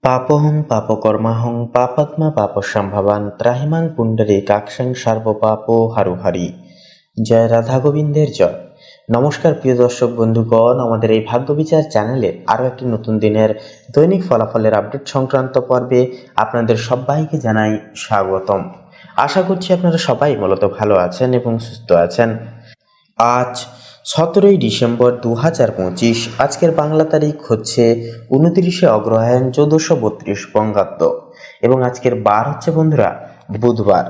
পাপহং পাপকর্মাহং পাপাত্মা পাপসম্ভবান ত্রাহিমাং পুণ্ডরী কাক্ষাং সর্বপাপ হারুহারি। জয় রাধা গোবিন্দের জয়। নমস্কার প্রিয় দর্শক বন্ধুগণ, আমাদের এই ভাগ্য বিচার চ্যানেলে আরও একটি নতুন দিনের দৈনিক ফলাফলের আপডেট সংক্রান্ত পর্বে আপনাদের সবাইকে জানাই স্বাগতম। আশা করছি আপনারা সবাই মূলত ভালো আছেন এবং সুস্থ আছেন। আজ 17ই ডিসেম্বর 2025। আজকের বাংলা তারিখ হচ্ছে 29শে অগ্রহায়ণ 1432 বঙ্গাব্দ এবং আজকের বার হচ্ছে বন্ধুরা বুধবার।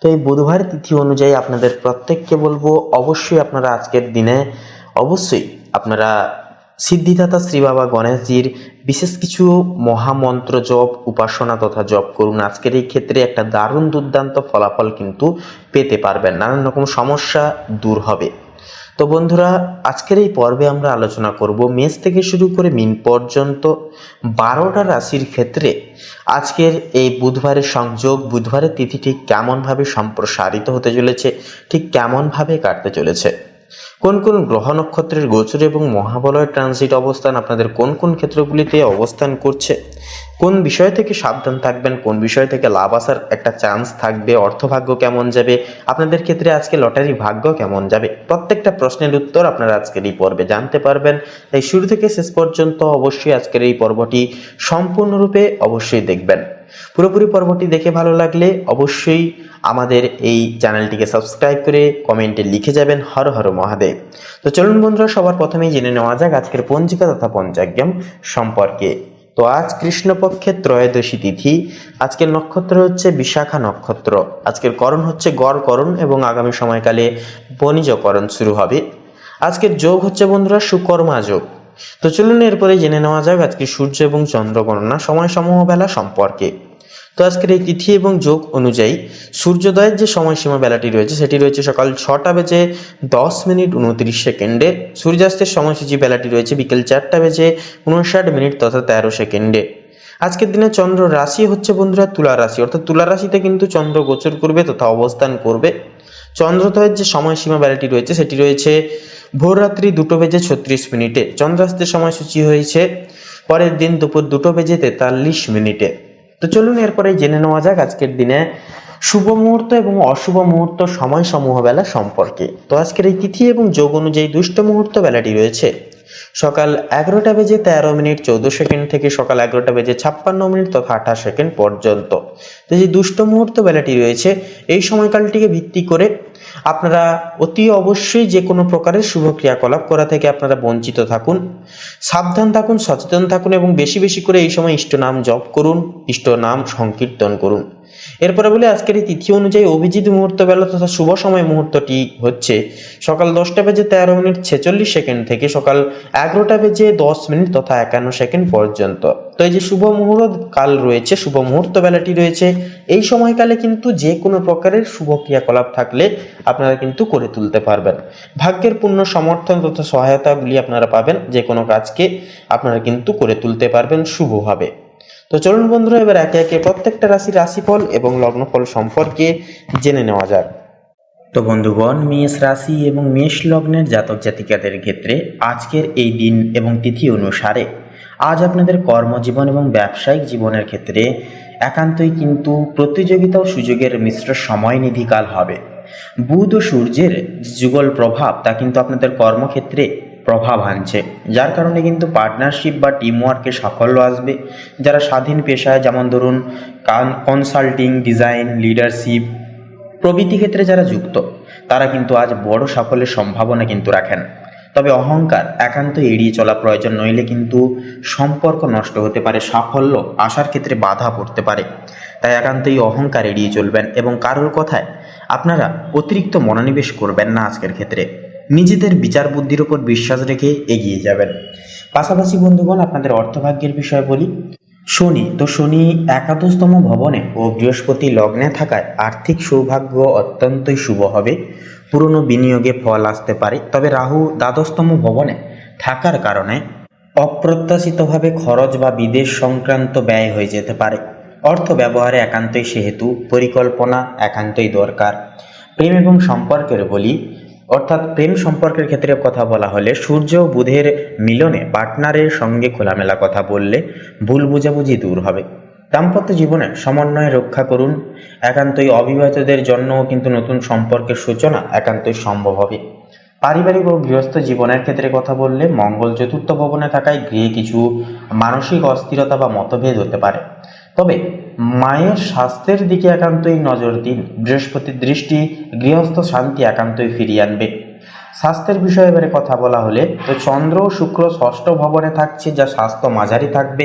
তো এই বুধবার তিথি অনুযায়ী আপনাদের প্রত্যেককে বলবো অবশ্যই আপনারা আজকের দিনে অবশ্যই আপনারা সিদ্ধিদাতা শ্রী বাবা গণেশজির বিশেষ কিছু মহামন্ত্র জপ উপাসনা তথা জপ করুন। আজকের এই ক্ষেত্রে একটা দারুণ দুর্দান্ত ফলাফল কিন্তু পেতে পারবেন, নানান রকম সমস্যা দূর হবে। তো বন্ধুরা, আজকের এই পর্বে আমরা আলোচনা করব মেষ থেকে শুরু করে মিন পর্যন্ত 12টা রাশির ক্ষেত্রে আজকের এই বুধবারের সংযোগ, বুধবারের তিথি ঠিক কেমনভাবে সম্প্রসারিত হতে চলেছে, ঠিক কেমনভাবে কাটতে চলেছে, কোন কোন গ্রহ নক্ষত্রের গোচর এবং মহাবলয় ট্রানজিট অবস্থান আপনাদের কোন কোন ক্ষেত্রগুলিতে অবস্থান করছে, কোন বিষয় থেকে সাবধান থাকবেন, কোন বিষয় থেকে লাভ আসার একটা চান্স থাকবে, অর্থভাগ্য কেমন যাবে, আপনাদের ক্ষেত্রে আজকে লটারি ভাগ্য কেমন যাবে, প্রত্যেকটা প্রশ্নের উত্তর আপনারা আজকের এই পর্বে জানতে পারবেন। তাই শুরু থেকে শেষ পর্যন্ত অবশ্যই আজকের এই পর্বটি সম্পূর্ণরূপে অবশ্যই দেখবেন। পুরোপুরি পর্বটি দেখে ভালো লাগলে অবশ্যই আমাদের এই চ্যানেলটিকে সাবস্ক্রাইব করে কমেন্টে লিখে যাবেন হর হর মহাদেব। তো চলুন বন্ধুরা, সবার প্রথমেই জেনে নেওয়া যাক আজকের পঞ্জিকা তথা পঞ্চাগ্রাম সম্পর্কে। তো আজ কৃষ্ণপক্ষের ত্রয়োদশী তিথি, আজকের নক্ষত্র হচ্ছে বিশাখা নক্ষত্র, আজকের করণ হচ্ছে গড়করণ এবং আগামী সময়কালে বণিজকরণ শুরু হবে। আজকের যোগ হচ্ছে বন্ধুরা সুকর্মা যোগ। তো চলুন এরপরে জেনে নেওয়া যাক আজকে সূর্য এবং চন্দ্র গণনা সময় সমূহ বেলা সম্পর্কে। তো আজকের এই তিথি এবং যোগ অনুযায়ী সূর্যোদয়ের যে সময়সীমা বেলাটি রয়েছে সেটি রয়েছে সকাল 6টা বেজে 10 মিনিট 29 সেকেন্ডে। সূর্যাস্তের সময়সূচি বেলাটি রয়েছে বিকেল 4টা বেজে 59 মিনিট তথা 13 সেকেন্ডে। আজকের দিনে চন্দ্র রাশি হচ্ছে বন্ধুরা তুলা রাশি, অর্থাৎ তুলা রাশিতে কিন্তু চন্দ্র গোচর করবে তথা অবস্থান করবে। চন্দ্রোদয়ের যে সময়সীমা বেলাটি রয়েছে সেটি রয়েছে ভোররাত্রি 2টা বেজে 36 মিনিটে। চন্দ্রাস্তের সময়সূচি হয়েছে পরের দিন দুপুর 2টা বেজে 43 মিনিটে। তো চলুন এরপরে জেনে নেওয়া যাক আজকের দিনে শুভ মুহূর্ত এবং অশুভ মুহূর্ত সময় সমূহ বেলা সম্পর্কে। তো আজকের এই তিথি এবং যোগ অনুযায়ী দুষ্ট মুহূর্ত বেলাটি রয়েছে সকাল 11টা বেজে 13 মিনিট 14 সেকেন্ড থেকে সকাল 11টা বেজে 56 মিনিট তথা 28 সেকেন্ড পর্যন্ত। তো যে দুষ্ট মুহূর্ত বেলাটি রয়েছে এই সময়কালটিকে ভিত্তি করে আপনারা অতি অবশ্যই যে কোনো প্রকারের শুভ ক্রিয়াকলাপ করা থেকে আপনারা বঞ্চিত থাকুন, সাবধান থাকুন, সচেতন থাকুন এবং বেশি বেশি করে এই সময় ইষ্ট নাম জপ করুন, ইষ্ট নাম সংকীর্তন করুন। এরপরে বলে আজকের এই তিথি অনুযায়ী অভিজিৎ মুহূর্ত বেলা তথা শুভ সময় মুহূর্তটি হচ্ছে সকাল 10টা বেজে 13 মিনিট 46 সেকেন্ড থেকে সকাল 11টা বেজে 10 মিনিট তথা 51 সেকেন্ড পর্যন্ত। তো এই যে শুভ মুহূর্ত কাল রয়েছে, শুভ মুহূর্ত বেলাটি রয়েছে, এই সময়কালে কিন্তু যে কোনো প্রকারের শুভ ক্রিয়াকলাপ থাকলে আপনারা কিন্তু করে তুলতে পারবেন। ভাগ্যের পূর্ণ সমর্থন তথা সহায়তাগুলি আপনারা পাবেন, যে কোনো কাজকে আপনারা কিন্তু করে তুলতে পারবেন শুভভাবে। তো চলুন বন্ধুরা, এবার একে একে প্রত্যেকটা রাশির রাশিফল এবং লগ্নফল সম্পর্কে জেনে নেওয়া যাক। তো বন্ধুগণ, মেষ রাশি এবং মেষ লগ্নের জাতক জাতিকাদের ক্ষেত্রে আজকের এই দিন এবং তিথি অনুসারে আজ আপনাদের কর্মজীবন এবং ব্যবসায়িক জীবনের ক্ষেত্রে একান্তই কিন্তু প্রতিযোগিতা ও সুযোগের মিশ্র সময়নিধিকাল হবে। বুধ ও সূর্যের যুগল প্রভাব তা কিন্তু আপনাদের কর্মক্ষেত্রে প্রভাব আনছে, যার কারণে কিন্তু পার্টনারশিপ বা টিমওয়ার্কে সাফল্য আসবে। যারা স্বাধীন পেশায়, যেমন ধরুন কনসাল্টিং, ডিজাইন, লিডারশিপ প্রভৃতি ক্ষেত্রে যারা যুক্ত, তারা কিন্তু আজ বড় সাফল্যের সম্ভাবনা কিন্তু রাখেন। তবে অহংকার একান্ত এড়িয়ে চলা প্রয়োজন, নইলে কিন্তু সম্পর্ক নষ্ট হতে পারে, সাফল্য আসার ক্ষেত্রে বাধা পড়তে পারে। তাই একান্তই অহংকার এড়িয়ে চলবেন এবং কারোর কথায় আপনারা অতিরিক্ত মনোনিবেশ করবেন না। আজকের ক্ষেত্রে নিজেদের বিচার বুদ্ধির উপর বিশ্বাস রেখে এগিয়ে যাবেন। পাশাপাশি বন্ধুগণ, আপনাদের অর্থভাগ্যের বিষয় বলি। শনি একাদশতম ভবনে ও বৃহস্পতি লগ্নে থাকায় আর্থিক সৌভাগ্য অত্যন্তই শুভ হবে। পুরনো বিনিয়োগে ফল আসতে পারে। তবে রাহু দ্বাদশতম ভবনে থাকার কারণে অপ্রত্যাশিতভাবে খরচ বা বিদেশ সংক্রান্ত ব্যয় হয়ে যেতে পারে। অর্থ ব্যবহারে একান্তই সেহেতু পরিকল্পনা একান্তই দরকার। প্রেম এবং সম্পর্কের বলি, অর্থাৎ প্রেম সম্পর্কের ক্ষেত্রে কথা বলা হলে সূর্য ও বুধের মিলনে পার্টনারের সঙ্গে খোলামেলা কথা বললে ভুল বোঝাবুঝি দূর হবে। দাম্পত্য জীবনে সমন্বয় রক্ষা করুন। একান্তই অবিবাহিতদের জন্যও কিন্তু নতুন সম্পর্কের সূচনা একান্তই সম্ভব হবে। পারিবারিক ও গৃহস্থ জীবনের ক্ষেত্রে কথা বললে মঙ্গল চতুর্থ ভবনে থাকায় গৃহে কিছু মানসিক অস্থিরতা বা মতভেদ হতে পারে। তবে মায়ের স্বাস্থ্যের দিকে একান্তই নজর দিন। বৃহস্পতির দৃষ্টি গৃহস্থ শান্তি একান্তই ফিরিয়ে আনবে। স্বাস্থ্যের বিষয়ে এবারে কথা বলা হলে তো চন্দ্র ও শুক্র ষষ্ঠ ভবনে থাকছে, যা স্বাস্থ্য মাঝারি থাকবে।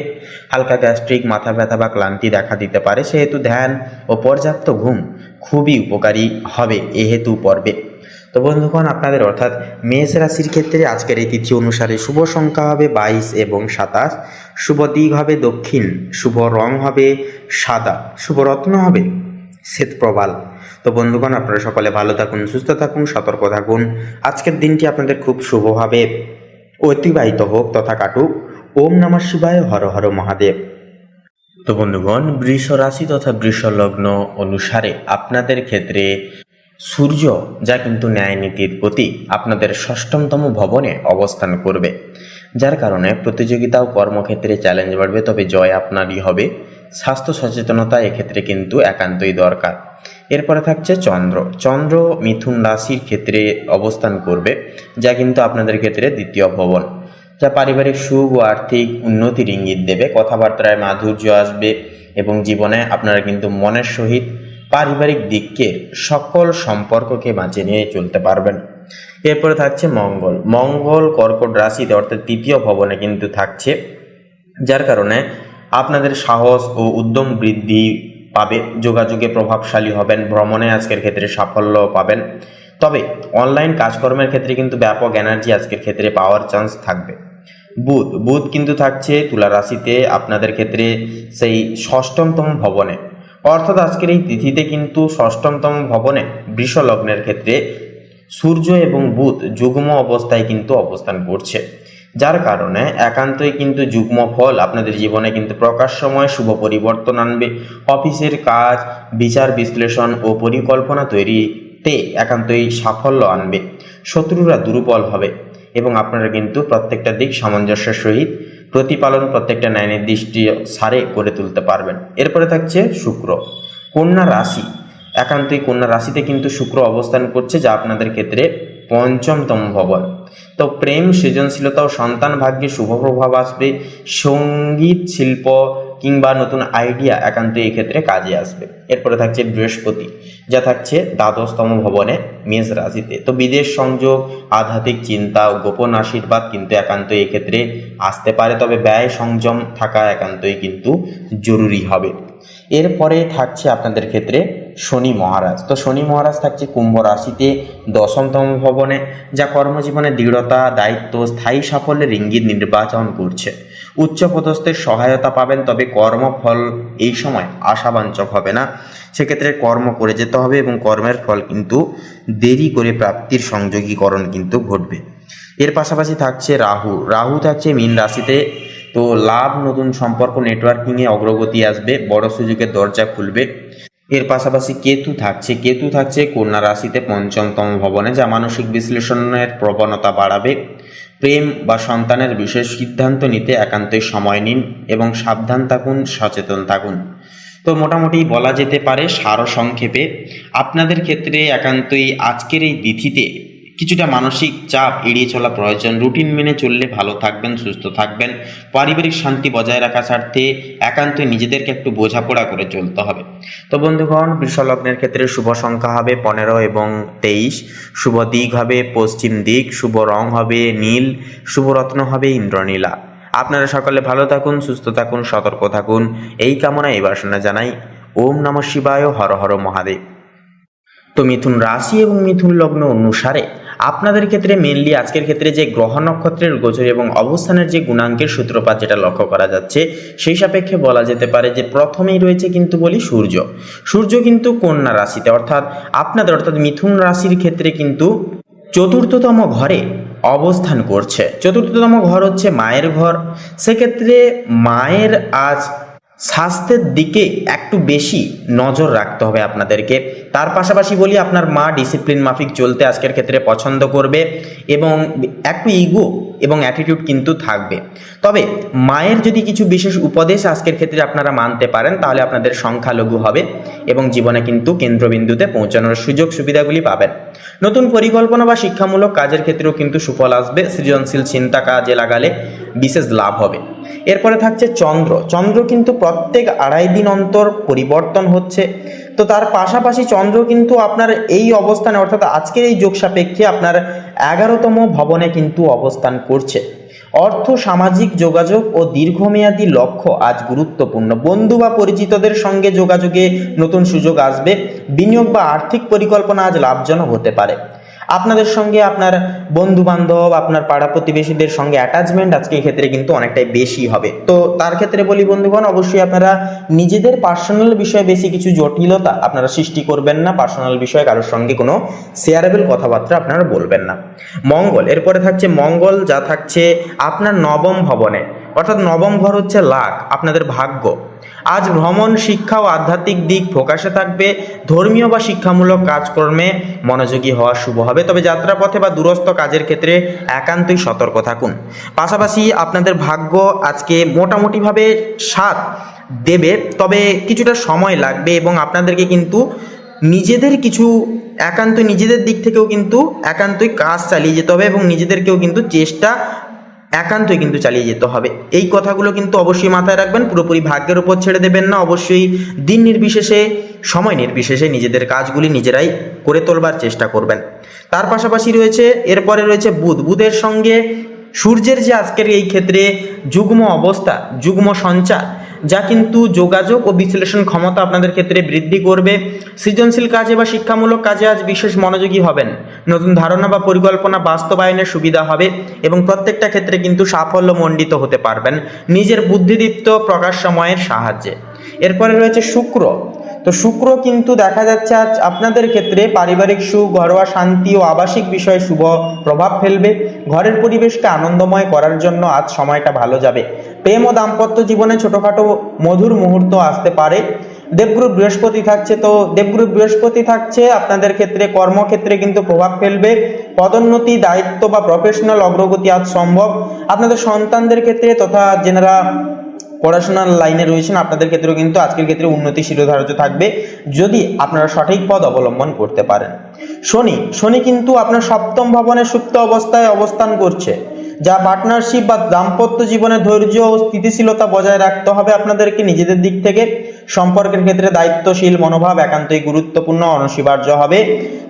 হালকা গ্যাস্ট্রিক, মাথা ব্যথা বা ক্লান্তি দেখা দিতে পারে, সেহেতু ধ্যান ও পর্যাপ্ত ঘুম খুবই উপকারী হবে এহেতু পর্বে। তো বন্ধুগণ, আপনাদের অর্থাৎ মেষ রাশির ক্ষেত্রে আজকের এই তিথি অনুসারে শুভ সংখ্যা হবে 22 এবং 27, শুভ দিক হবে দক্ষিণ, শুভ রং হবে সাদা, শুভ রত্ন হবে শ্বেতপ্রবাল। তো বন্ধুগণ, আপনারা সকলে ভালো থাকুন, সুস্থ থাকুন, সতর্ক থাকুন। আজকের দিনটি আপনাদের খুব শুভভাবে অতিবাহিত হোক তথা কাটুক। ওম নমঃ শিবায়, হর হর মহাদেব। তো বন্ধুগণ, বৃষ রাশি তথা বৃষ লগ্ন অনুসারে আপনাদের ক্ষেত্রে সূর্য, যা কিন্তু ন্যায় নীতির প্রতীক, আপনাদের ষষ্ঠমতম ভবনে অবস্থান করবে, যার কারণে প্রতিযোগিতা ও কর্মক্ষেত্রে চ্যালেঞ্জ বাড়বে, তবে জয় আপনারই হবে। স্বাস্থ্য সচেতনতা এক্ষেত্রে কিন্তু একান্তই দরকার। এরপরে থাকছে চন্দ্র। চন্দ্র মিথুন রাশির ক্ষেত্রে অবস্থান করবে, যা কিন্তু আপনাদের ক্ষেত্রে দ্বিতীয় ভবন, যা পারিবারিক সুখ ও আর্থিক উন্নতির ইঙ্গিত দেবে। কথাবার্তায় মাধুর্য আসবে এবং জীবনে আপনারা কিন্তু মনের সহিত পারিবারিক দিকের সকল সম্পর্ককে বাঁচিয়ে নিয়ে চলতে পারবেন। এরপরে থাকছে মঙ্গল। মঙ্গল কর্কট রাশিতে অর্থাৎ তৃতীয় ভবনে কিন্তু থাকছে, যার কারণে আপনাদের সাহস ও উদ্যম বৃদ্ধি পাবে। যোগাযোগে প্রভাবশালী হবেন, ভ্রমণে আজকের ক্ষেত্রে সাফল্য পাবেন। তবে অনলাইন কাজকর্মের ক্ষেত্রে কিন্তু ব্যাপক এনার্জি আজকের ক্ষেত্রে পাওয়ার চান্স থাকবে। বুধ কিন্তু থাকছে তুলা রাশিতে আপনাদের ক্ষেত্রে সেই ষষ্ঠমতম ভবনে, অর্থাৎ আজকের এই তিথিতে কিন্তু ষষ্ঠমতম ভবনে বৃষ লগ্নের ক্ষেত্রে সূর্য এবং বুধ যুগ্ম অবস্থায় কিন্তু অবস্থান করছে, যার কারণে একান্তই কিন্তু যুগ্ম ফল আপনাদের জীবনে কিন্তু প্রকাশ্যময় শুভ পরিবর্তন আনবে। অফিসের কাজ, বিচার বিশ্লেষণ ও পরিকল্পনা তৈরিতে একান্তই সাফল্য আনবে। শত্রুরা দুর্বল হবে এবং আপনারা কিন্তু প্রত্যেকটা দিক সামঞ্জস্যের সহিত প্রতিপালন, প্রত্যেকটা ন্যায় নির্দিষ্ট সারে করে তুলতে পারবেন। এরপরে থাকছে শুক্র। কন্যা রাশি। একান্তই কন্যা রাশিতে কিন্তু শুক্র অবস্থান করছে, যা আপনাদের ক্ষেত্রে পঞ্চমতম ভবন। তো প্রেম, সৃজনশীলতা ও সন্তান ভাগ্যে শুভ প্রভাব আসবে। সঙ্গীত, শিল্প কিংবা নতুন আইডিয়া একান্তই এই ক্ষেত্রে কাজে আসবে। এরপরে থাকছে বৃহস্পতি, যা থাকছে দ্বাদশতম ভবনে মেষ রাশিতে। তো বিদেশ সংযোগ, আধ্যাত্মিক চিন্তা ও গোপন আশীর্বাদ কিন্তু একান্তই এক্ষেত্রে আসতে পারে, তবে ব্যয় সংযম থাকা একান্তই কিন্তু জরুরি হবে। এরপরে থাকছে আপনাদের ক্ষেত্রে শনি মহারাজ। তো শনি মহারাজ থাকছে কুম্ভ রাশিতে দশমতম ভবনে, যা কর্মজীবনে দৃঢ়তা, দায়িত্ব, স্থায়ী সাফল্যের ইঙ্গিত নির্বাচন করছে। উচ্চপদস্থের সহায়তা পাবেন, তবে কর্মফল এই সময় আশাবাঞ্ছক হবে না। সেক্ষেত্রে কর্ম করে যেতে হবে এবং কর্মের ফল কিন্তু দেরি করে প্রাপ্তির সংযোগীকরণ কিন্তু ঘটবে। এর পাশাপাশি থাকছে রাহু থাকছে মীন রাশিতে। তো লাভ, নতুন সম্পর্ক, নেটওয়ার্কিংয়ে অগ্রগতি আসবে, বড় সুযোগের দরজা খুলবে। এর পাশাপাশি কেতু থাকছে কন্যা রাশিতে পঞ্চমতম ভবনে, যা মানসিক বিশ্লেষণের প্রবণতা বাড়াবে। প্রেম বা সন্তানের বিশেষ সিদ্ধান্ত নিতে একান্তই সময় নিন এবং সাবধান থাকুন, সচেতন থাকুন। তো মোটামুটি বলা যেতে পারে সারসংক্ষেপে আপনাদের ক্ষেত্রে একান্তই আজকের এই তিথিতে কিছুটা মানসিক চাপ এড়িয়ে চলা প্রয়োজন। রুটিন মেনে চললে ভালো থাকবেন, সুস্থ থাকবেন। পারিবারিক শান্তি বজায় রাখার স্বার্থে একান্তই নিজেদেরকে একটু বোঝাপড়া করে চলতে হবে। তো বন্ধুগণ, বৃষ লগ্নের ক্ষেত্রে শুভ সংখ্যা হবে 15 এবং 23, শুভ দিক হবে পশ্চিম দিক, শুভ রং হবে নীল, শুভ রত্ন হবে ইন্দ্রনীলা। আপনারা সকলে ভালো থাকুন, সুস্থ থাকুন, সতর্ক থাকুন, এই কামনা এই বাসনা জানাই। ওম নমঃ শিবায়, হর হর মহাদেব। তো মিথুন রাশি এবং মিথুন লগ্ন অনুসারে আপনাদের ক্ষেত্রে মেনলি আজকের ক্ষেত্রে যে গ্রহ নক্ষত্রের গোচর এবং অবস্থানের যে গুণাঙ্কের সূত্রপাত যেটা লক্ষ্য করা যাচ্ছে, সেই সাপেক্ষে বলা যেতে পারে যে প্রথমেই রয়েছে কিন্তু বলি সূর্য কিন্তু কন্যা রাশিতে, অর্থাৎ মিথুন রাশির ক্ষেত্রে কিন্তু চতুর্থতম ঘরে অবস্থান করছে। চতুর্থতম ঘর হচ্ছে মায়ের ঘর। সেক্ষেত্রে মায়ের আজ স্বাস্থ্যের দিকে একটু বেশি নজর রাখতে হবে আপনাদেরকে। তার পাশাপাশি বলি, আপনার মা ডিসিপ্লিন মাফিক চলতে আজকের ক্ষেত্রে পছন্দ করবে এবং একটু ইগো এবং অ্যাটিটিউড কিন্তু থাকবে। তবে মায়ের যদি কিছু বিশেষ উপদেশ আজকের ক্ষেত্রে আপনারা মানতে পারেন, তাহলে আপনাদের সংখ্যালঘু হবে এবং জীবনে কিন্তু কেন্দ্রবিন্দুতে পৌঁছানোর সুযোগ সুবিধাগুলি পাবেন। নতুন পরিকল্পনা বা শিক্ষামূলক কাজের ক্ষেত্রেও কিন্তু সুফল আসবে। সৃজনশীল চিন্তা কাজে লাগালে বিশেষ লাভ হবে। এরপরে থাকছে চন্দ্র। চন্দ্র কিন্তু প্রত্যেক 2.5 দিন অন্তর পরিবর্তন হচ্ছে। তো তার পাশাপাশি চন্দ্র কিন্তু আপনার এই অবস্থানে, অর্থাৎ আজকের এই যোগ সাপেক্ষে আপনার 11তম ভবনে কিন্তু অবস্থান করছে। অর্থ, সামাজিক যোগাযোগ ও দীর্ঘমেয়াদী লক্ষ্য আজ গুরুত্বপূর্ণ। বন্ধু বা পরিচিতদের সঙ্গে যোগাযোগে নতুন সুযোগ আসবে। বিনিয়োগ বা আর্থিক পরিকল্পনা আজ লাভজনক হতে পারে। আপনাদের সঙ্গে আপনার বন্ধু বান্ধব, আপনার পাড়া প্রতিবেশীদের সঙ্গে অ্যাটাচমেন্ট আজকে এই ক্ষেত্রে কিন্তু অনেকটাই বেশি হবে। তো তার ক্ষেত্রে বলি বন্ধুগণ, অবশ্যই আপনারা নিজেদের পার্সোনাল বিষয়ে বেশি কিছু জটিলতা আপনারা সৃষ্টি করবেন না। পার্সোনাল বিষয়ে কারোর সঙ্গে কোনো শেয়ারেবল কথাবার্তা আপনারা বলবেন না। মঙ্গল, এরপরে থাকছে মঙ্গল, যা থাকছে আপনার 9ম ভবনে, অর্থাৎ 9ম ঘর হচ্ছে লাক, আপনাদের ভাগ্য। আজ ভ্রমণ, শিক্ষা ও আধ্যাত্মিক দিক ফোকাসে থাকবে। ধর্মীয় বা শিক্ষামূলক কাজকর্মে মনোযোগী হওয়া শুভ হবে। তবে যাত্রাপথে বা দূরস্থ কাজের ক্ষেত্রে একান্তই সতর্ক থাকুন। পাশাপাশি আপনাদের ভাগ্য আজকে মোটামুটিভাবে সাথ দেবে, তবে কিছুটা সময় লাগবে এবং আপনাদেরকে কিন্তু নিজেদের কিছু একান্তই নিজেদের দিক থেকেও কিন্তু একান্তই কাজ চালিয়ে যেতে হবে এবং নিজেদেরকেও কিন্তু চেষ্টা একান্তই কিন্তু চালিয়ে যেতে হবে। এই কথাগুলো কিন্তু অবশ্যই মাথায় রাখবেন। পুরোপুরি ভাগ্যের উপর ছেড়ে দেবেন না। অবশ্যই দিন নির্বিশেষে, সময় নির্বিশেষে নিজেদের কাজগুলি নিজেরাই করে তোলবার চেষ্টা করবেন। তার পাশাপাশি রয়েছে, এরপরে রয়েছে বুধ। বুধের সঙ্গে সূর্যের যে আজকের এই ক্ষেত্রে যুগ্ম অবস্থা, যুগ্ম সঞ্চার, যা কিন্তু যোগাযোগ ও বিশ্লেষণ ক্ষমতা আপনাদের ক্ষেত্রে বৃদ্ধি করবে। সৃজনশীল কাজে বা শিক্ষামূলক কাজে আজ বিশেষ মনোযোগী হবেন। নতুন ধারণা বা পরিকল্পনা বাস্তবায়নের সুবিধা হবে এবং প্রত্যেকটা ক্ষেত্রে কিন্তু সাফল্যমণ্ডিত হতে পারবেন নিজের বুদ্ধিদীপ্ত প্রকাশ সময়ের সাহায্যে। এরপরে রয়েছে শুক্র। তো শুক্র কিন্তু দেখা যাচ্ছে আজ আপনাদের ক্ষেত্রে পারিবারিক সুখ, ঘরোয়া শান্তি ও আবাসিক বিষয়ে শুভ প্রভাব ফেলবে। ঘরের পরিবেশকে আনন্দময় করার জন্য আজ সময়টা ভালো যাবে। প্রেম ও দাম্পত্য জীবনে ছোটোখাটো মধুর মুহূর্ত আসতে পারে। দেবগুরু বৃহস্পতি থাকছে, তো দেবগুরু বৃহস্পতি থাকছে আপনাদের ক্ষেত্রে কর্মক্ষেত্রে কিন্তু প্রভাব ফেলবে। পদোন্নতি, দায়িত্ব বা প্রফেশনাল অগ্রগতি আজ সম্ভব। আপনাদের সন্তানদের ক্ষেত্রে তথা যেনারা পড়াশোনার লাইনে রয়েছেন, আপনাদের ক্ষেত্রেও কিন্তু আজকের ক্ষেত্রে উন্নতি শিরোধার্য থাকবে যদি আপনারা সঠিক পথ অবলম্বন করতে পারেন। শনি কিন্তু আপনার 7ম ভবনে সুপ্ত অবস্থায় অবস্থান করছে, যা পার্টনারশিপ বা দাম্পত্য জীবনে ধৈর্য ও স্থিতিশীলতা বজায় রাখতে হবে আপনাদেরকে নিজেদের দিক থেকে। সম্পর্কের ক্ষেত্রে দায়িত্বশীল মনোভাব একান্তই গুরুত্বপূর্ণ, অনস্বীকার্য হবে।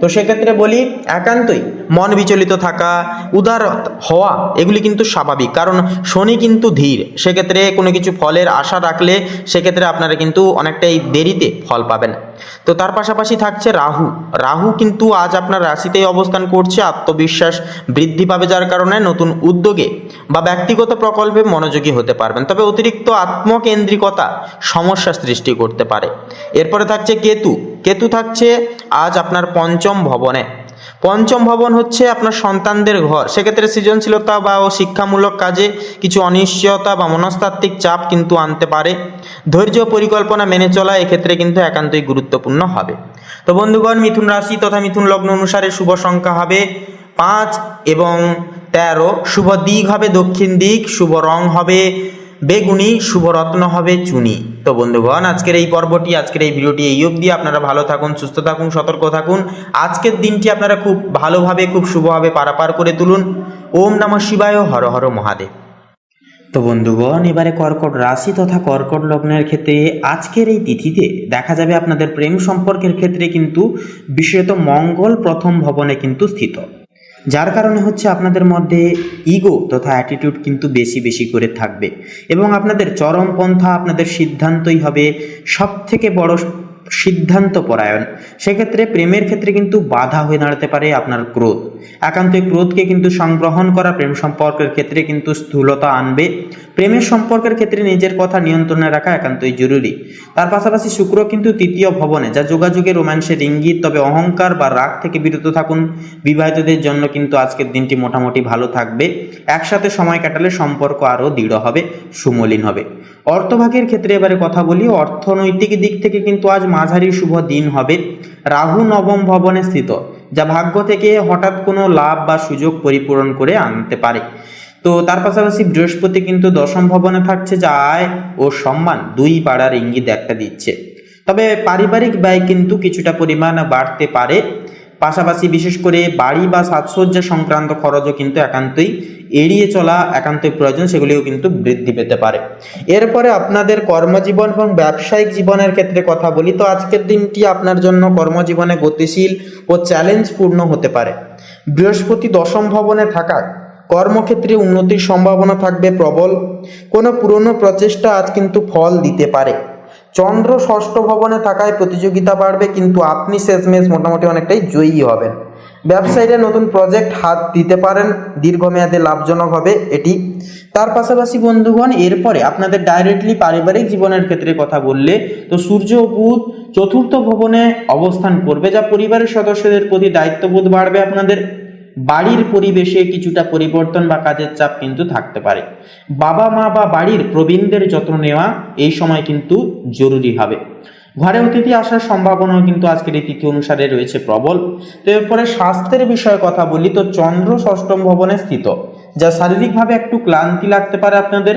তো সেক্ষেত্রে বলি, একান্তই মন বিচলিত থাকা, উদার হওয়া এগুলি কিন্তু স্বাভাবিক, কারণ শনি কিন্তু ধীর। সেক্ষেত্রে কোনো কিছু ফলের আশা রাখলে সেক্ষেত্রে আপনারা কিন্তু অনেকটাই দেরিতে ফল পাবেন। তো তার পাশাপাশি থাকছে রাহু কিন্তু আজ আপনার রাশিতেই অবস্থান করছে। আত্মবিশ্বাস বৃদ্ধি পাবে, যার কারণে নতুন উদ্যোগে বা ব্যক্তিগত প্রকল্পে মনোযোগী হতে পারবেন। তবে অতিরিক্ত আত্মকেন্দ্রিকতা সমস্যা সৃষ্টি করতে পারে। এরপরে থাকছে কেতু থাকছে আজ আপনার 5ম ভবনে। 5ম ভবন হচ্ছে আপনার সন্তানদের ঘর। সেক্ষেত্রে সৃজনশীলতা বা শিক্ষামূলক কাজে কিছু অনিশ্চয়তা বা মনস্তাত্ত্বিক চাপ কিন্তু আনতে পারে। ধৈর্য পরিকল্পনা মেনে চলা এক্ষেত্রে কিন্তু একান্তই গুরুত্বপূর্ণ হবে। তো বন্ধুগণ, মিথুন রাশি তথা মিথুন লগ্ন অনুসারে শুভ সংখ্যা হবে 5 এবং 13। শুভ দিক হবে দক্ষিণ দিক। শুভ রং হবে বেগুনি। শুভ রত্ন হবে চুনি। তো বন্ধুগণ, আজকের এই পর্বটি, আজকের এই ভিডিওটি এই অবধি। আপনারা ভালো থাকুন, সুস্থ থাকুন, সতর্ক থাকুন। আজকের দিনটি আপনারা খুব ভালোভাবে, খুব শুভভাবে পারাপার করে তুলুন। ওম নমঃ শিবায়, হর হর মহাদেব। তো বন্ধুগণ, এবারে কর্কট রাশি তথা কর্কট লগ্নের ক্ষেত্রে আজকের এই তিথিতে দেখা যাবে আপনাদের প্রেম সম্পর্কের ক্ষেত্রে কিন্তু বিশেষত মঙ্গল 1ম ভবনে কিন্তু স্থিত, যার কারণে হচ্ছে আপনাদের মধ্যে ইগো তথা অ্যাটিটিউড কিন্তু বেশি বেশি করে থাকবে এবং আপনাদের চরমপন্থা, আপনাদের সিদ্ধান্তই হবে সব থেকে বড় সিদ্ধান্ত পরায়ণ। সেক্ষেত্রে প্রেমের ক্ষেত্রে কিন্তু বাধা হয়ে দাঁড়াতে পারে আপনার ক্রোধ। একান্তই ক্রোধকে কিন্তু সংগ্রহণ করা প্রেম সম্পর্কের ক্ষেত্রে কিন্তু স্থূলতা আনবে। প্রেমের সম্পর্কের ক্ষেত্রে নিজের কথা নিয়ন্ত্রণে রাখা একান্তই জরুরি। তার পাশাপাশি শুক্র কিন্তু তৃতীয় ভবনে, যা যোগাযোগে রোম্যান্সের ইঙ্গিত। তবে অহংকার বা রাগ থেকে বিরত থাকুন। বিবাহিতদের জন্য কিন্তু আজকের দিনটি মোটামুটি ভালো থাকবে। একসাথে সময় কাটালে সম্পর্ক আরও দৃঢ় হবে, সুমলিন হবে। অর্থভাগের ক্ষেত্রে এবারে কথা বলি। অর্থনৈতিক দিক থেকে কিন্তু আজ মাঝারি শুভ দিন হবে। রাহু নবম ভবনে স্থিত, যা ভাগ্য থেকে হঠাৎ কোনো লাভ বা সুযোগ পরিপূরণ করে আনতে পারে। তো তার পাশাপাশি বৃহস্পতি কিন্তু দশম ভবনে থাকছে, যা আয় ও সম্মান দুই বাড়ার ইঙ্গিত একটা দিচ্ছে। তবে পারিবারিক ব্যয় কিন্তু কিছুটা পরিমাণ বাড়তে পারে। পাশাপাশি বিশেষ করে বাড়ি বা সাজসজ্জা সংক্রান্ত খরচও কিন্তু একান্তই এড়িয়ে চলা একান্তই প্রয়োজন, সেগুলিও কিন্তু বৃদ্ধি পেতে পারে। এরপরে আপনাদের কর্মজীবন এবং ব্যবসায়িক জীবনের ক্ষেত্রে কথা বলি। তো আজকের দিনটি আপনার জন্য কর্মজীবনে গতিশীল ও চ্যালেঞ্জপূর্ণ হতে পারে। বৃহস্পতি দশম ভবনে থাকায় কর্মক্ষেত্রে উন্নতির সম্ভাবনা থাকবে প্রবল। কোনো পুরনো প্রচেষ্টা আজ কিন্তু ফল দিতে পারে। চন্দ্র ষষ্ঠ ভবনে থাকায় প্রতিযোগিতা বাড়বে, কিন্তু আপনি শেষমেশ মোটামুটি অনেকটাই জয়ী হবেন। ব্যবসায়ীরা নতুন প্রজেক্ট হাত দিতে পারেন, দীর্ঘমেয়াদে লাভজনক হবে এটি। তার পাশাপাশি বন্ধুগণ, এরপরে আপনাদের ডাইরেক্টলি পারিবারিক জীবনের ক্ষেত্রে কথা বললে, তো সূর্য ও বুধ চতুর্থ ভবনে অবস্থান করবে, যা পরিবারের সদস্যদের প্রতি দায়িত্ববোধ বাড়বে। আপনাদের বাড়ির পরিবেশে কিছুটা পরিবর্তন বা কাজের চাপ কিন্তু থাকতে পারে। বাবা মা বা বাড়ির প্রবীণদের যত্ন নেওয়া এই সময় কিন্তু জরুরি হবে। ঘরে অতিথি আসার সম্ভাবনাও কিন্তু আজকের এই তিথি অনুসারে রয়েছে প্রবল। তো এরপরে স্বাস্থ্যের বিষয়ে কথা বলি। তো চন্দ্র ষষ্ঠম ভবনে স্থিত, যা শারীরিকভাবে একটু ক্লান্তি লাগতে পারে আপনাদের,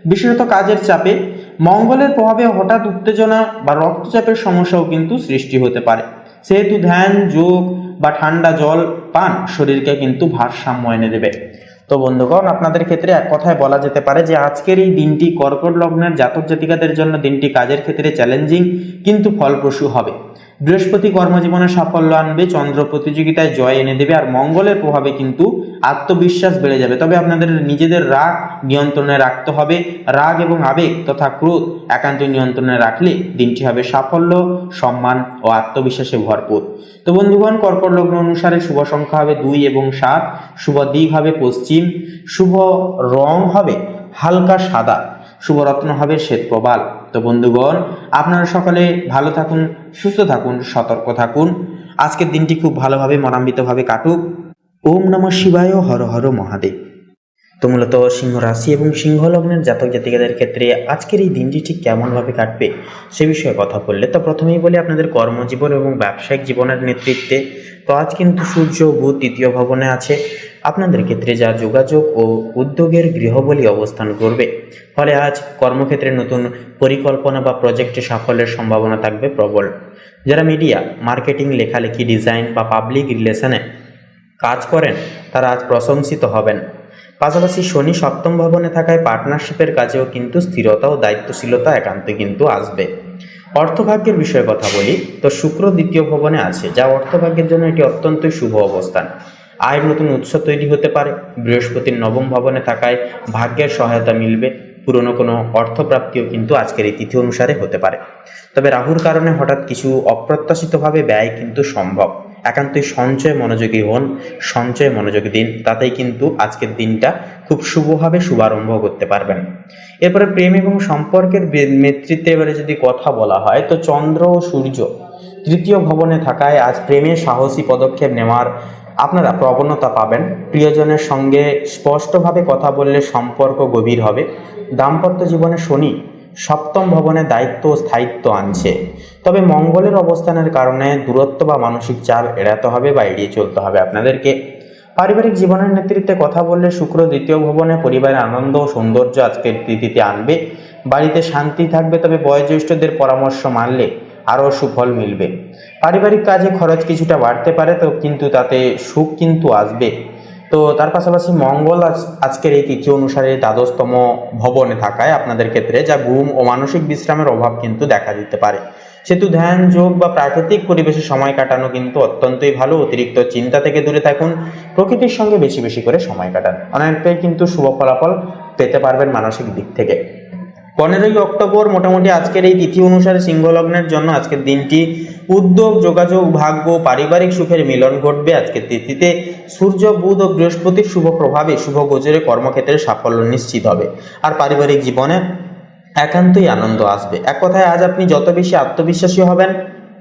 বিশেষত কাজের চাপে। মঙ্গলের প্রভাবে হঠাৎ উত্তেজনা বা রক্তচাপের সমস্যাও কিন্তু সৃষ্টি হতে পারে। সেহেতু ধ্যান, যোগ বা ঠান্ডা জল পান শরীরকে কিন্তু ভারসাম্য এনে দেবে। তো বন্ধুগণ, আপনাদের ক্ষেত্রে এক কথায় বলা যেতে পারে যে আজকের এই দিনটি কর্কট লগ্নের জাতক জাতিকাদের জন্য দিনটি কাজের ক্ষেত্রে চ্যালেঞ্জিং কিন্তু ফলপ্রসূ হবে। বৃহস্পতি কর্মজীবনে সাফল্য আনবে, চন্দ্র প্রতিযোগিতায় জয় এনে দেবে, আর মঙ্গলের প্রভাবে কিন্তু আত্মবিশ্বাস বেড়ে যাবে। তবে আপনাদের নিজেদের রাগ নিয়ন্ত্রণে রাখতে হবে। রাগ এবং আবেগ তথা ক্রোধ একান্তই নিয়ন্ত্রণে রাখলে দিনটি হবে সাফল্য, সম্মান ও আত্মবিশ্বাসে ভরপুর। তো বন্ধুগণ, কর্কট লগ্ন অনুসারে শুভ সংখ্যা হবে 2 এবং 7, শুভ দিক হবে পশ্চিম, শুভ রং হবে হালকা সাদা, শুভ রত্ন হবে শ্বেত প্রবাল। তো বন্ধুগণ, আপনারা সকলে ভালো থাকুন, সুস্থ থাকুন, সতর্ক থাকুন। আজকের দিনটি খুব ভালোভাবে মনান্বিতভাবে কাটুক। ওম নমঃ শিবায়, হর হর মহাদেব। তো মূলত সিংহ রাশি এবং সিংহ লগ্নের জাতক জাতিকাদের ক্ষেত্রে আজকের এই দিনটি ঠিক কেমনভাবে কাটবে সে বিষয়ে কথা বললে, তো প্রথমেই বলি আপনাদের কর্মজীবন এবং ব্যবসায়িক জীবনের নেতৃত্বে। তো আজ কিন্তু সূর্য ও বুধ তৃতীয় ভবনে আছে আপনাদের ক্ষেত্রে, যা যোগাযোগ ও উদ্যোগের গৃহবলী অবস্থান করবে। ফলে আজ কর্মক্ষেত্রে নতুন পরিকল্পনা বা প্রজেক্টে সাফল্যের সম্ভাবনা থাকবে প্রবল। যারা মিডিয়া, মার্কেটিং, লেখালেখি, ডিজাইন বা পাবলিক রিলেশনে কাজ করেন তারা আজ প্রশংসিত হবেন। পাশাপাশি শনি সপ্তম ভবনে থাকায় পার্টনারশিপের কাজেও কিন্তু স্থিরতা ও দায়িত্বশীলতা একান্তই কিন্তু আসবে। অর্থভাগ্যের বিষয়ে কথা বলি। তো শুক্র দ্বিতীয় ভবনে আছে, যা অর্থভাগ্যের জন্য এটি অত্যন্তই শুভ অবস্থান। আয়ের নতুন উৎস তৈরি হতে পারে। বৃহস্পতির নবম ভবনে থাকায় ভাগ্যের সহায়তা মিলবে। পুরনো কোনো অর্থপ্রাপ্তিও কিন্তু আজকের এই তিথি অনুসারে হতে পারে। তবে রাহুর কারণে হঠাৎ কিছু অপ্রত্যাশিতভাবে ব্যয় কিন্তু সম্ভব। একান্তই সঞ্চয় মনোযোগী হন, সঞ্চয় মনোযোগী দিন, তাতেই কিন্তু আজকের দিনটা খুব শুভভাবে শুভারম্ভ করতে পারবেন। এরপরে প্রেম এবং সম্পর্কের নেতৃত্বে এবারে যদি কথা বলা হয়, তো চন্দ্র ও সূর্য তৃতীয় ভবনে থাকায় আজ প্রেমে সাহসী পদক্ষেপ নেওয়ার আপনারা প্রবণতা পাবেন। প্রিয়জনের সঙ্গে স্পষ্টভাবে কথা বললে সম্পর্ক গভীর হবে। দাম্পত্য জীবনে শনি সপ্তম ভবনে দায়িত্ব ও স্থায়িত্ব আনছে। তবে মঙ্গলের অবস্থানের কারণে দূরত্ব বা মানসিক চাপ এড়াতে হবে বা এড়িয়ে চলতে হবে আপনাদেরকে। পারিবারিক জীবনের নেতৃত্বে কথা বললে শুক্র দ্বিতীয় ভবনে পরিবারের আনন্দ ও সৌন্দর্য আজকের তিথিতে আনবে। বাড়িতে শান্তি থাকবে, তবে বয়োজ্যেষ্ঠদের পরামর্শ মানলে আরও সুফল মিলবে। পারিবারিক কাজে খরচ কিছুটা বাড়তে পারে, তো কিন্তু তাতে সুখ কিন্তু আসবে। তো তার পাশাপাশি মঙ্গল আজকের এই তিথি অনুসারে দ্বাদশতম ভবনে থাকায় আপনাদের ক্ষেত্রে যা ঘুম ও মানসিক বিশ্রামের অভাব কিন্তু দেখা দিতে পারে। সেহেতু ধ্যান, যোগ বা প্রাকৃতিক পরিবেশে সময় কাটানো কিন্তু অত্যন্তই ভালো। অতিরিক্ত চিন্তা থেকে দূরে থাকুন, প্রকৃতির সঙ্গে বেশি বেশি করে সময় কাটান, অনেকটাই কিন্তু শুভ ফলাফল পেতে পারবেন মানসিক দিক থেকে। 15 অক্টোবর মোটামুটি আজকের এই তিথি অনুসারে সিংহ লগ্নের জন্য আজকের দিনটি উদ্যোগ, যোগাযোগ, ভাগ্য, পারিবারিক সুখের মিলন ঘটবে। আজকের তিথিতে সূর্য, বুধ ও বৃহস্পতির শুভ প্রভাবে শুভ গোচরে কর্মক্ষেত্রে সাফল্য নিশ্চিত হবে, আর পারিবারিক জীবনে একান্তই আনন্দ আসবে। এক কথায় আজ আপনি যত বেশি আত্মবিশ্বাসী হবেন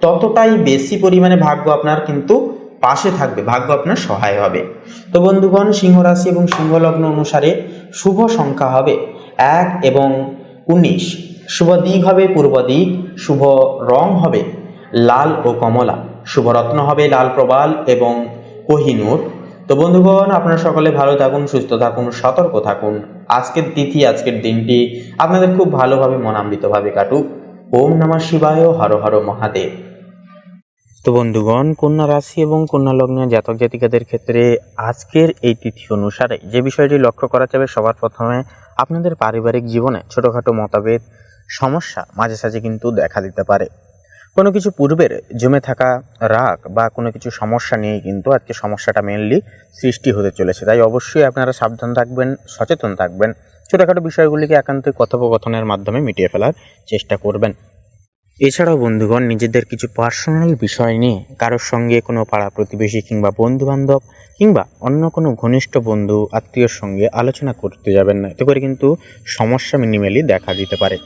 ততটাই বেশি পরিমাণে ভাগ্য আপনার কিন্তু পাশে থাকবে, ভাগ্য আপনার সহায় হবে। তো বন্ধুগণ, সিংহ রাশি এবং সিংহ লগ্ন অনুসারে শুভ সংখ্যা হবে 1 এবং 19, শুভ দিক হবে পূর্ব দিক, শুভ রং হবে লাল ও কমলা, শুভ রত্ন হবে লাল প্রবাল এবং কোহিনূর। তো বন্ধুগণ, আপনারা সকলে ভালো থাকুন, সুস্থ থাকুন, সতর্ক থাকুন। আজকের তিথি, আজকের দিনটি আপনাদের খুব ভালোভাবে মনান্বিতভাবে কাটুক। ওম নমঃ শিবায়, হর হর মহাদেব। তো বন্ধুগণ, কন্যা রাশি এবং কন্যা লগ্নের জাতক জাতিকাদের ক্ষেত্রে আজকের এই তিথি অনুসারে যে বিষয়টি লক্ষ্য করা যাবে, সবার প্রথমে আপনাদের পারিবারিক জীবনে ছোটোখাটো মতভেদ, সমস্যা মাঝে সাঝে কিন্তু দেখা দিতে পারে। কোনো কিছু পূর্বের জমে থাকা রাগ বা কোনো কিছু সমস্যা নিয়েই কিন্তু আজকে সমস্যাটা মেনলি সৃষ্টি হতে চলেছে। তাই অবশ্যই আপনারা সাবধান থাকবেন, সচেতন থাকবেন, ছোটোখাটো বিষয়গুলিকে একান্তই কথোপকথনের মাধ্যমে মিটিয়ে ফেলার চেষ্টা করবেন। এছাড়াও বন্ধুগণ, নিজেদের কিছু পার্সোনাল বিষয় নিয়ে কারোর সঙ্গে কোনো পাড়া প্রতিবেশী কিংবা বন্ধুবান্ধব কিংবা অন্য কোনো ঘনিষ্ঠ বন্ধু আত্মীয়র সঙ্গে আলোচনা করতে যাবেন না, এতে করে কিন্তু সমস্যা মিনিমালি দেখা দিতে পারে।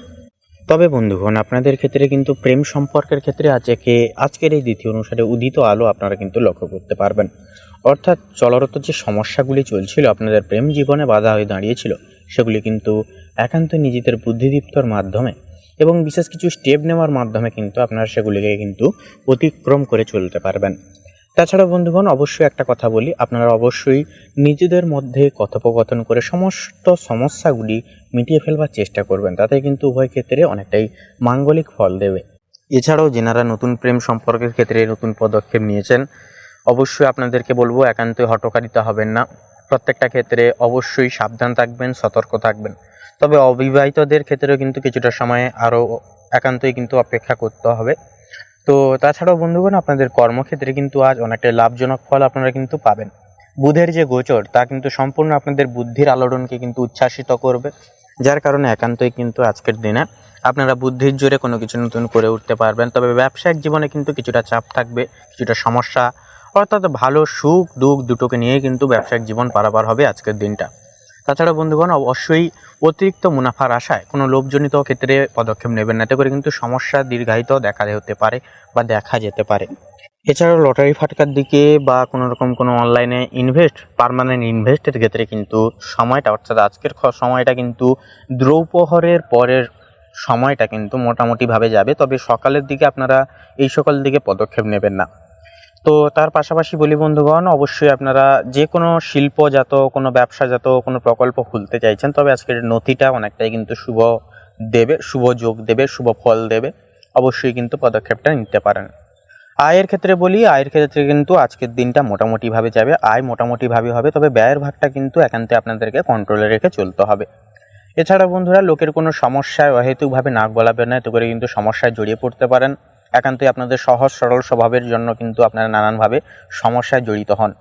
তবে বন্ধুগণ, আপনাদের ক্ষেত্রে কিন্তু প্রেম সম্পর্কের ক্ষেত্রে আজকের এই দ্বিতীয় অনুসারে উদিত আলো আপনারা কিন্তু লক্ষ্য করতে পারবেন। অর্থাৎ চলরত যে সমস্যাগুলি চলছিল, আপনাদের প্রেম জীবনে বাধা হয়ে দাঁড়িয়েছিল, সেগুলি কিন্তু একান্ত নিজেদের বুদ্ধিদীপ্তর মাধ্যমে এবং বিশেষ কিছু স্টেপ নেওয়ার মাধ্যমে কিন্তু আপনারা সেগুলিকে কিন্তু অতিক্রম করে চলতে পারবেন। তাছাড়া বন্ধুগণ, অবশ্যই একটা কথা বলি, আপনারা অবশ্যই নিজেদের মধ্যে কথোপকথন করে সমস্ত সমস্যাগুলি মিটিয়ে ফেলবার চেষ্টা করবেন, তাতে কিন্তু উভয় ক্ষেত্রে অনেকটাই মাঙ্গলিক ফল দেবে। এছাড়াও যেনারা নতুন প্রেম সম্পর্কের ক্ষেত্রে নতুন পদক্ষেপ নিয়েছেন, অবশ্যই আপনাদেরকে বলবো একান্তই হঠকারিতা হবেন না। প্রত্যেকটা ক্ষেত্রে অবশ্যই সাবধান থাকবেন, সতর্ক থাকবেন। তবে অবিবাহিতদের ক্ষেত্রেও কিন্তু কিছুটা সময় আরও একান্তই কিন্তু অপেক্ষা করতে হবে। তো তাছাড়াও বন্ধুগণ, আপনাদের কর্মক্ষেত্রে কিন্তু আজ অনেকটা লাভজনক ফল আপনারা কিন্তু পাবেন। বুধের যে গোচর, তা কিন্তু সম্পূর্ণ আপনাদের বুদ্ধির আলোড়নকে কিন্তু উচ্ছ্বাসিত করবে, যার কারণে একান্তই কিন্তু আজকের দিনে আপনারা বুদ্ধির জোরে কোনো কিছু নতুন করে উঠতে পারবেন। তবে ব্যবসায়িক জীবনে কিন্তু কিছুটা চাপ থাকবে, কিছুটা সমস্যা, অর্থাৎ ভালো সুখ দুঃখ দুটোকে নিয়ে কিন্তু ব্যবসায়িক জীবন পারাপার হবে আজকের দিনটা। তাছাড়া বন্ধুগণ, অবশ্যই অতিরিক্ত মুনাফার আশায় কোনো লোভজনিত ক্ষেত্রে পদক্ষেপ নেবেন না, এতে করে কিন্তু সমস্যা দীর্ঘায়িত দেখা হতে পারে বা দেখা যেতে পারে। এছাড়াও লটারি ফাটকার দিকে বা কোনো রকম কোনো অনলাইনে পার্মানেন্ট ইনভেস্টের ক্ষেত্রে কিন্তু সময়টা, অর্থাৎ আজকের সময়টা কিন্তু দ্রৌপহরের পরের সময়টা কিন্তু মোটামুটিভাবে যাবে। তবে সকালের দিকে আপনারা এই সকল দিকে পদক্ষেপ নেবেন না। তো তার পাশাপাশি বলি বন্ধুগণ, অবশ্যই আপনারা যে কোনো শিল্পজাত, কোনো ব্যবসাজাত কোনো প্রকল্প খুলতে চাইছেন, তবে আজকের নথিটা অনেকটাই কিন্তু শুভ দেবে, শুভ যোগ দেবে, শুভ ফল দেবে। অবশ্যই কিন্তু পদক্ষেপটা নিতে পারেন। আয়ের ক্ষেত্রে বলি, আয়ের ক্ষেত্রে কিন্তু আজকের দিনটা মোটামুটিভাবে যাবে, আয় মোটামুটিভাবে হবে, তবে ব্যয়ের ভাগটা কিন্তু একান্তে আপনাদেরকে কন্ট্রোলে রেখে চলতে হবে। এছাড়া বন্ধুরা, লোকের কোনো সমস্যায় অহেতুকভাবে নাক গলাবেন না, এতে করে কিন্তু সমস্যায় জড়িয়ে পড়তে পারেন। একান্তই আপনাদের সহজ সরল স্বভাবের জন্য কিন্তু আপনারা নানানভাবে সমস্যায় জড়িত হন।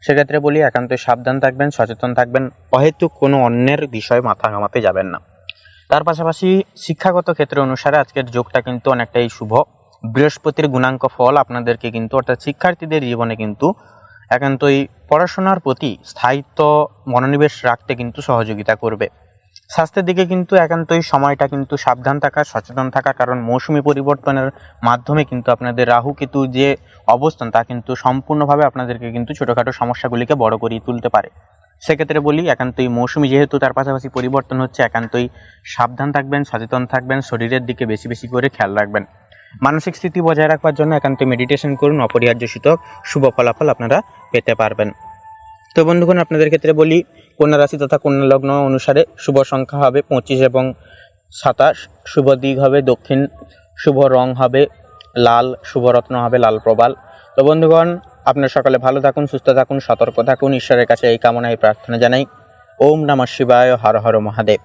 সেক্ষেত্রে বলি, একান্তই সাবধান থাকবেন, সচেতন থাকবেন, অহেতুক কোনো অন্যের বিষয়ে মাথা ঘামাতে যাবেন না। তার পাশাপাশি শিক্ষাগত ক্ষেত্র অনুসারে আজকের যোগটা কিন্তু অনেকটাই শুভ। বৃহস্পতির গুণাঙ্ক ফল আপনাদেরকে কিন্তু, অর্থাৎ শিক্ষার্থীদের জীবনে কিন্তু একান্তই পড়াশোনার প্রতি স্থায়িত্ব মনোনিবেশ রাখতে কিন্তু সহযোগিতা করবে। স্বাস্থ্যের দিকে কিন্তু একান্তই সময়টা কিন্তু সাবধান থাকা, সচেতন থাকা, কারণ মৌসুমি পরিবর্তনের মাধ্যমে কিন্তু আপনাদের রাহু কেতু যে অবস্থান, তা কিন্তু সম্পূর্ণভাবে আপনাদেরকে কিন্তু ছোটোখাটো সমস্যাগুলিকে বড় করিয়ে তুলতে পারে। সেক্ষেত্রে বলি, একান্তই মৌসুমি যেহেতু তার পাশাপাশি পরিবর্তন হচ্ছে, একান্তই সাবধান থাকবেন, সচেতন থাকবেন, শরীরের দিকে বেশি বেশি করে খেয়াল রাখবেন। মানসিক স্থিতি বজায় রাখবার জন্য একান্তই মেডিটেশন করুন, অপরিহার্য সূচক শুভ ফলাফল আপনারা পেতে পারবেন। তো বন্ধুগণ, আপনাদের ক্ষেত্রে বলি, কন্যা রাশি তথা কন্যা লগ্ন অনুসারে শুভ সংখ্যা হবে 25 এবং 27, শুভ দিক হবে দক্ষিণ, শুভ রং হবে লাল, শুভ রত্ন হবে লাল প্রবাল। তো বন্ধুগণ, আপনারা সকালে ভালো থাকুন, সুস্থ থাকুন, সতর্ক থাকুন, ঈশ্বরের কাছে এই কামনায় প্রার্থনা জানাই। ওম নমঃ শিবায়, হর হর মহাদেব।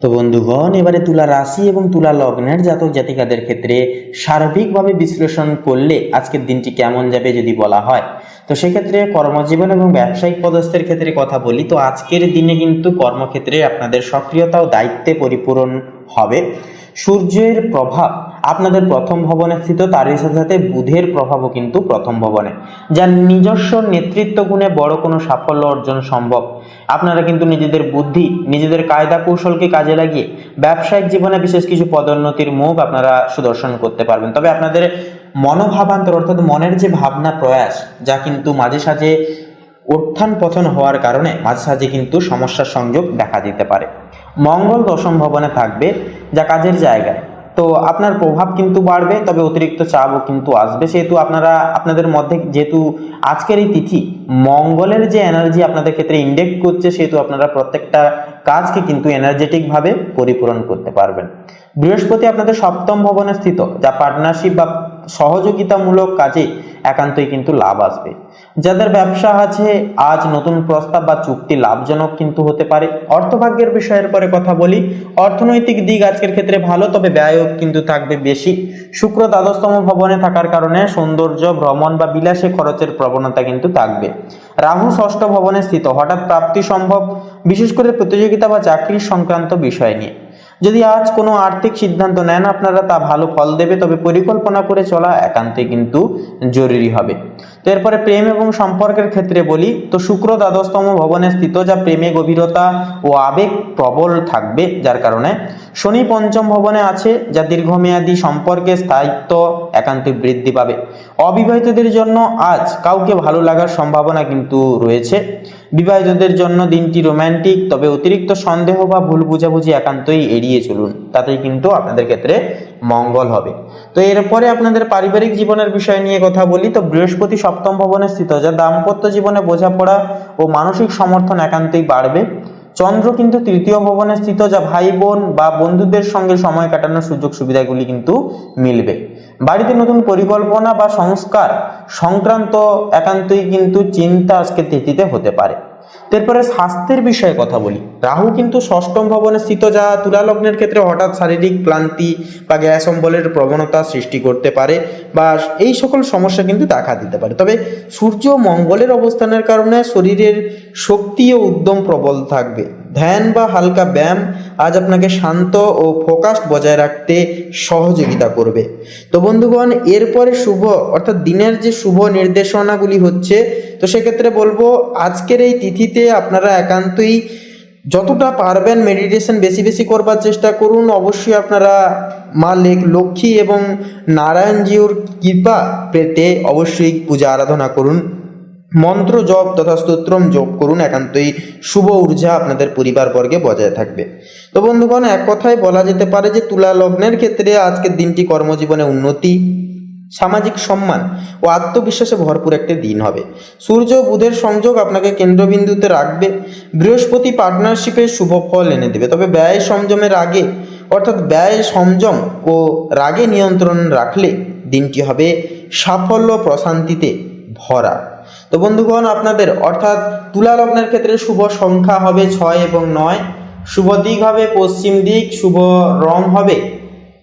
তো বন্ধুগণ, এবারে তুলা রাশি এবং তুলা লগ্নের জাতক জাতিকাদের ক্ষেত্রে সার্বিকভাবে বিশ্লেষণ করলে আজকের দিনটি কেমন যাবে যদি বলা হয়, তো সেক্ষেত্রে কর্মজীবন এবং ব্যবসায়িক পদস্থের ক্ষেত্রে কথা বলি, তো আজকের দিনে কিন্তু কর্মক্ষেত্রে আপনাদের সক্রিয়তা ও দায়িত্বে পরিপূরণ হবে। সূর্যের প্রভাব আপনাদের প্রথম ভবনে স্থিত, তারই সাথে সাথে বুধের প্রভাবও কিন্তু প্রথম ভবনে, যার নিজস্ব নেতৃত্ব গুণে বড় কোনো সাফল্য অর্জন সম্ভব। আপনারা কিন্তু নিজেদের বুদ্ধি, নিজেদের কায়দা কৌশলকে কাজে লাগিয়ে ব্যবসায়িক জীবনে বিশেষ কিছু পদোন্নতির মুখ আপনারা সুদর্শন করতে পারবেন। তবে আপনাদের মনোভাবান্তর অর্থাৎ মনের যে ভাবনা প্রয়াস, যা কিন্তু মাঝে সাঝে উত্থান পতন হওয়ার কারণে মাঝে সাঝে কিন্তু সমস্যার সংযোগ দেখা দিতে পারে। মঙ্গল দশম ভবনে থাকবে, যা কাজের জায়গায়, তো আপনার প্রভাব কিন্তু বাড়বে, তবে অতিরিক্ত চাপও কিন্তু আসবে। সেহেতু আপনাদের মধ্যে যেহেতু আজকের এই তিথি মঙ্গলের যে এনার্জি আপনাদের ক্ষেত্রে ইন্ডেক্ট করছে, সেহেতু আপনারা প্রত্যেকটা কাজকে কিন্তু এনার্জেটিক ভাবে পরিপূরণ করতে পারবেন। বৃহস্পতি আপনাদের সপ্তম ভবনে স্থিত, যা পার্টনারশিপ বা সহযোগিতামূলক কাজে একান্তই কিন্তু লাভ আসবে। যাদের ব্যবসা আছে, আজ নতুন প্রস্তাব বা চুক্তি লাভজনক কিন্তু হতে পারে। অর্থভাগ্যের বিষয়ের পরে কথা বলি। অর্থনৈতিক দিক আজকের ক্ষেত্রে ভালো, তবে ব্যয়ও কিন্তু থাকবে বেশি। শুক্র দ্বাদশতম ভবনে থাকার কারণে সৌন্দর্য, ভ্রমণ বা বিলাসে খরচের প্রবণতা কিন্তু থাকবে। রাহু ষষ্ঠ ভবনে স্থিত, হঠাৎ প্রাপ্তি সম্ভব, বিশেষ করে প্রতিযোগিতা বা চাকরির সংক্রান্ত বিষয় নিয়ে। যদি আজ কোনো আর্থিক সিদ্ধান্ত নেন আপনারা, তা ভালো ফল দেবে, তবে পরিকল্পনা করে চলা একান্তই কিন্তু জরুরি হবে। তো এরপরে প্রেম এবং সম্পর্কের ক্ষেত্রে বলি, তো শুক্র দ্বাদশতম ভবনে স্থিত, যা প্রেমে গভীরতা ও আবেগ প্রবল থাকবে, যার কারণে শনি পঞ্চম ভবনে আছে, যা দীর্ঘমেয়াদী সম্পর্কে স্থায়িত্ব একান্তই বৃদ্ধি পাবে। অবিবাহিতদের জন্য আজ কাউকে ভালো লাগার সম্ভাবনা কিন্তু রয়েছে। বিবাহিতদের জন্য দিনটি রোমান্টিক, তবে অতিরিক্ত সন্দেহ বা ভুল বুঝাবুঝি একান্তই এড়িয়ে চলুন, তাতেই কিন্তু আপনাদের ক্ষেত্রে মঙ্গল হবে। তো এরপরে আপনাদের পারিবারিক জীবনের বিষয় নিয়ে কথা বলি, তো বৃহস্পতি সপ্তম ভবনে স্থিত, যা দাম্পত্য জীবনে বোঝাপড়া ও মানসিক সমর্থন একান্তই বাড়বে। চন্দ্র কিন্তু তৃতীয় ভবনে স্থিত, যা ভাই বোন বা বন্ধুদের সঙ্গে সময় কাটানোর সুযোগ সুবিধাগুলি কিন্তু মিলবে। বাড়িতে নতুন পরিকল্পনা বা সংস্কার সংক্রান্ত একান্তই কিন্তু চিন্তা আজকে তিথিতে হতে পারে। এরপরে স্বাস্থ্যের বিষয়ে কথা বলি। রাহু কিন্তু ষষ্ঠম ভবনে স্থিত, যা তুলা লগ্নের ক্ষেত্রে হঠাৎ শারীরিক ক্লান্তি বা গ্যাস অম্বলের প্রবণতা সৃষ্টি করতে পারে, বা এই সকল সমস্যা কিন্তু দেখা দিতে পারে। তবে সূর্য মঙ্গলের অবস্থানের কারণে শরীরের শক্তি ও উদ্যম প্রবল থাকবে। ধ্যান বা হালকা ব্যায়াম আজ আপনাকে শান্ত ও ফোকাস বজায় রাখতে সহযোগিতা করবে। তো বন্ধুগণ, এরপরে শুভ অর্থাৎ দিনের যে শুভ নির্দেশনাগুলি হচ্ছে, তো সেক্ষেত্রে বলবো আজকের এই তিথিতে আপনারা একান্তই যতটা পারবেন মেডিটেশন বেশি বেশি করবার চেষ্টা করুন। অবশ্যই আপনারা মা লক্ষ্মী এবং নারায়ণজিউর কৃপা পেতে অবশ্যই পূজা আরাধনা করুন, মন্ত্র জপ তথা স্তোত্রম জপ করুন, একান্তই শুভ ঊর্জা আপনাদের পরিবারবর্গে বজায় থাকবে। তো বন্ধুগণ, এক কথায় বলা যেতে পারে যে তুলা লগ্নের ক্ষেত্রে আজকের দিনটি কর্মজীবনে উন্নতি, সামাজিক সম্মান ও আত্মবিশ্বাসে ভরপুর একটি দিন হবে। সূর্য বুধের সংযোগ আপনাকে কেন্দ্রবিন্দুতে রাখবে। বৃহস্পতি পার্টনারশিপে শুভ ফল এনে দেবে, তবে ব্যয় সংযমের আগে অর্থাৎ ব্যয় সংযম ও রাগে নিয়ন্ত্রণ রাখলে দিনটি হবে সাফল্য প্রশান্তিতে ভরা। তো বন্ধুগণ, আপনাদের অর্থাৎ তুলা লগ্নের ক্ষেত্রে শুভ সংখ্যা হবে 6 এবং 9, শুভ দিক হবে পশ্চিম দিক, শুভ রং হবে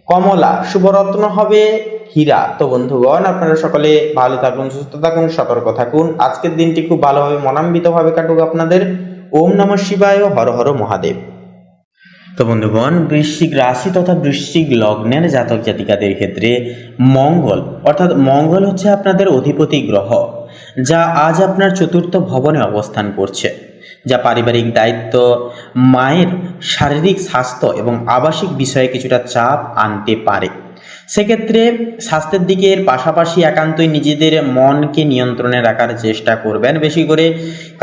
কমলা, শুভ রত্ন হবে হীরা। তো বন্ধুগণ, আপনারা সকলে ভালো থাকুন, সুস্থ থাকুন, সতর্ক থাকুন। আজকের দিনটি খুব ভালোভাবে মনান্বিতভাবে কাটুক আপনাদের। ওম নমঃ শিবায়, হর হর মহাদেব। তো বন্ধুগণ, বৃশ্চিক রাশি তথা বৃশ্চিক লগ্নের জাতক জাতিকাদের ক্ষেত্রে মঙ্গল অর্থাৎ মঙ্গল হচ্ছে আপনাদের অধিপতি গ্রহ, যা আজ আপনার চতুর্থ ভবনে অবস্থান করছে, যা পারিবারিক দায়িত্ব, মায়ের শারীরিক স্বাস্থ্য এবং আবাসিক বিষয়ে কিছুটা চাপ আনতে পারে। সেক্ষেত্রে স্বাস্থ্যের দিকের পাশাপাশি একান্তই নিজেদের মনকে নিয়ন্ত্রণে রাখার চেষ্টা করবেন বেশি করে,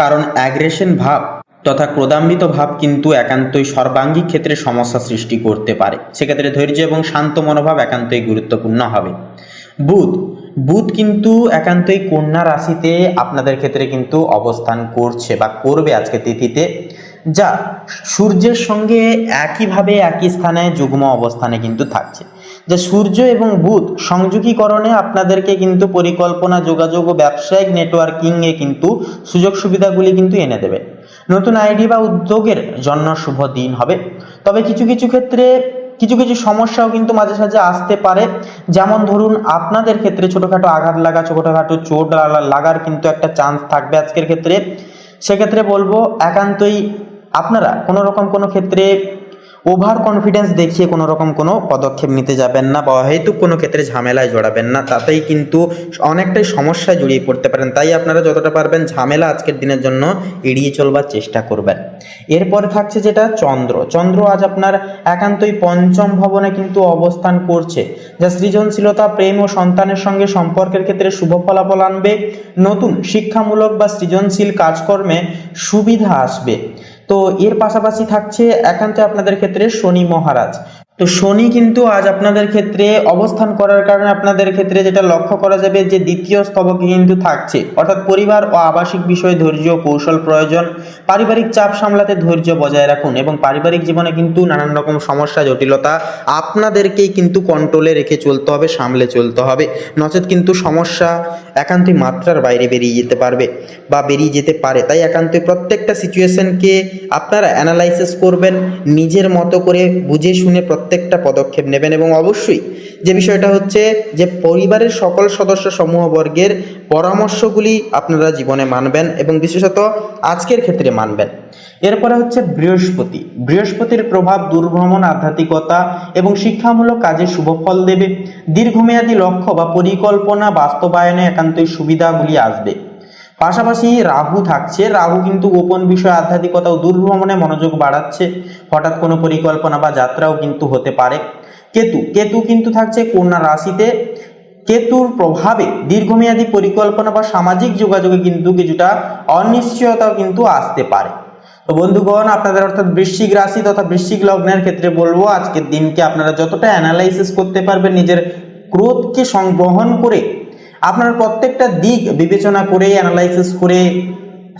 কারণ অ্যাগ্রেশন ভাব তথা ক্রোধান্বিত ভাব কিন্তু একান্তই সর্বাঙ্গীন ক্ষেত্রে সমস্যা সৃষ্টি করতে পারে। সেক্ষেত্রে ধৈর্য এবং শান্ত মনোভাব একান্তই গুরুত্বপূর্ণ হবে। বুধ কিন্তু একান্তই কন্যা রাশিতে আপনাদের ক্ষেত্রে কিন্তু অবস্থান করছে বা করবে আজকে তিথিতে, যা সূর্যের সঙ্গে একইভাবে একই স্থানে যুগ্ম অবস্থানে কিন্তু থাকছে। যে সূর্য এবং বুধ সংযোগীকরণে আপনাদেরকে কিন্তু পরিকল্পনা, যোগাযোগ ও ব্যবসায়িক নেটওয়ার্কিংয়ে কিন্তু সুযোগ সুবিধাগুলি কিন্তু এনে দেবে। নতুন আইডিয়া বা উদ্যোগের জন্য শুভ দিন হবে। তবে কিছু কিছু ক্ষেত্রে কিছু সমস্যাও কিন্তু মাঝে সাঝে আসতে পারে, যেমন ধরুন আপনাদের ক্ষেত্রে ছোটোখাটো আঘাত লাগা, ছোটোখাটো চোট লাগার কিন্তু একটা চান্স থাকবে আজকের ক্ষেত্রে। সেক্ষেত্রে বলবো একান্তই আপনারা কোনো রকম কোনো ক্ষেত্রে ওভার কনফিডেন্স দেখিয়ে কোনো রকম কোনো পদক্ষেপ নিতে যাবেন না বা অহেতুক কোনো ক্ষেত্রে ঝামেলায় জড়াবেন না, তাতেই কিন্তু অনেকটাই সমস্যায় জড়িয়ে পড়তে পারেন। তাই আপনারা যতটা পারবেন ঝামেলা আজকের দিনের জন্য এড়িয়ে চলবার চেষ্টা করবেন। এরপরে থাকছে যেটা চন্দ্র আজ আপনার একান্তই পঞ্চম ভবনে কিন্তু অবস্থান করছে, যা সৃজনশীলতা, প্রেম ও সন্তানের সঙ্গে সম্পর্কের ক্ষেত্রে শুভ ফলাফল আনবে। নতুন শিক্ষামূলক বা সৃজনশীল কাজকর্মে সুবিধা আসবে। তো এর পাশাপাশি থাকছে একান্ত আপনাদের ক্ষেত্রে শনি মহারাজ। তো শনি কিন্তু আজ আপনাদের ক্ষেত্রে অবস্থান করার কারণে আপনাদের ক্ষেত্রে যেটা লক্ষ্য করা যাবে যে দ্বিতীয় স্তবকে কিন্তু থাকছে, অর্থাৎ পরিবার ও আবাসিক বিষয়ে ধৈর্য কৌশল প্রয়োজন। পারিবারিক চাপ সামলাতে ধৈর্য বজায় রাখুন এবং পারিবারিক জীবনে কিন্তু নানান রকম সমস্যা জটিলতা আপনাদেরকেই কিন্তু কন্ট্রোলে রেখে চলতে হবে, সামলে চলতে হবে, নচেত কিন্তু সমস্যা একান্তই মাত্রার বাইরে বেরিয়ে যেতে পারবে বা বেরিয়ে যেতে পারে। তাই একান্তই প্রত্যেকটা সিচুয়েশনকে আপনারা অ্যানালাইসিস করবেন, নিজের মতো করে বুঝে শুনে প্রত্যেকটা পদক্ষেপ নেবেন এবং অবশ্যই যে বিষয়টা হচ্ছে যে পরিবারের সকল সদস্য সমূহবর্গের পরামর্শগুলি আপনারা জীবনে মানবেন এবং বিশেষত আজকের ক্ষেত্রে মানবেন। এরপরে হচ্ছে বৃহস্পতির প্রভাব দূরভ্রমণ, আধ্যাত্মিকতা এবং শিক্ষামূলক কাজে শুভ ফল দেবে। দীর্ঘমেয়াদী লক্ষ্য বা পরিকল্পনা বাস্তবায়নে একান্তই সুবিধাগুলি আসবে। পাশাপাশি রাহু থাকছে, রাহু কিন্তু গোপন বিষয়, আধ্যাত্মিকতা ও দূরভ্রমণে মনোযোগ বাড়াচ্ছে। হঠাৎ কোনো পরিকল্পনা বা যাত্রাও কিন্তু হতে পারে। কেতু কিন্তু থাকছে কন্যা রাশিতে। কেতুর প্রভাবে দীর্ঘমেয়াদী পরিকল্পনা বা সামাজিক যোগাযোগে কিন্তু কিছুটা অনিশ্চয়তাও কিন্তু আসতে পারে। তো বন্ধুগণ, আপনাদের অর্থাৎ বৃশ্চিক রাশি তথা বৃশ্চিক লগ্নের ক্ষেত্রে বলবো আজকের দিনকে আপনারা যতটা অ্যানালাইসিস করতে পারবেন, নিজের ক্রোধকে সংবহন করে আপনারা প্রত্যেকটা দিক বিবেচনা করে অ্যানালাইসিস করে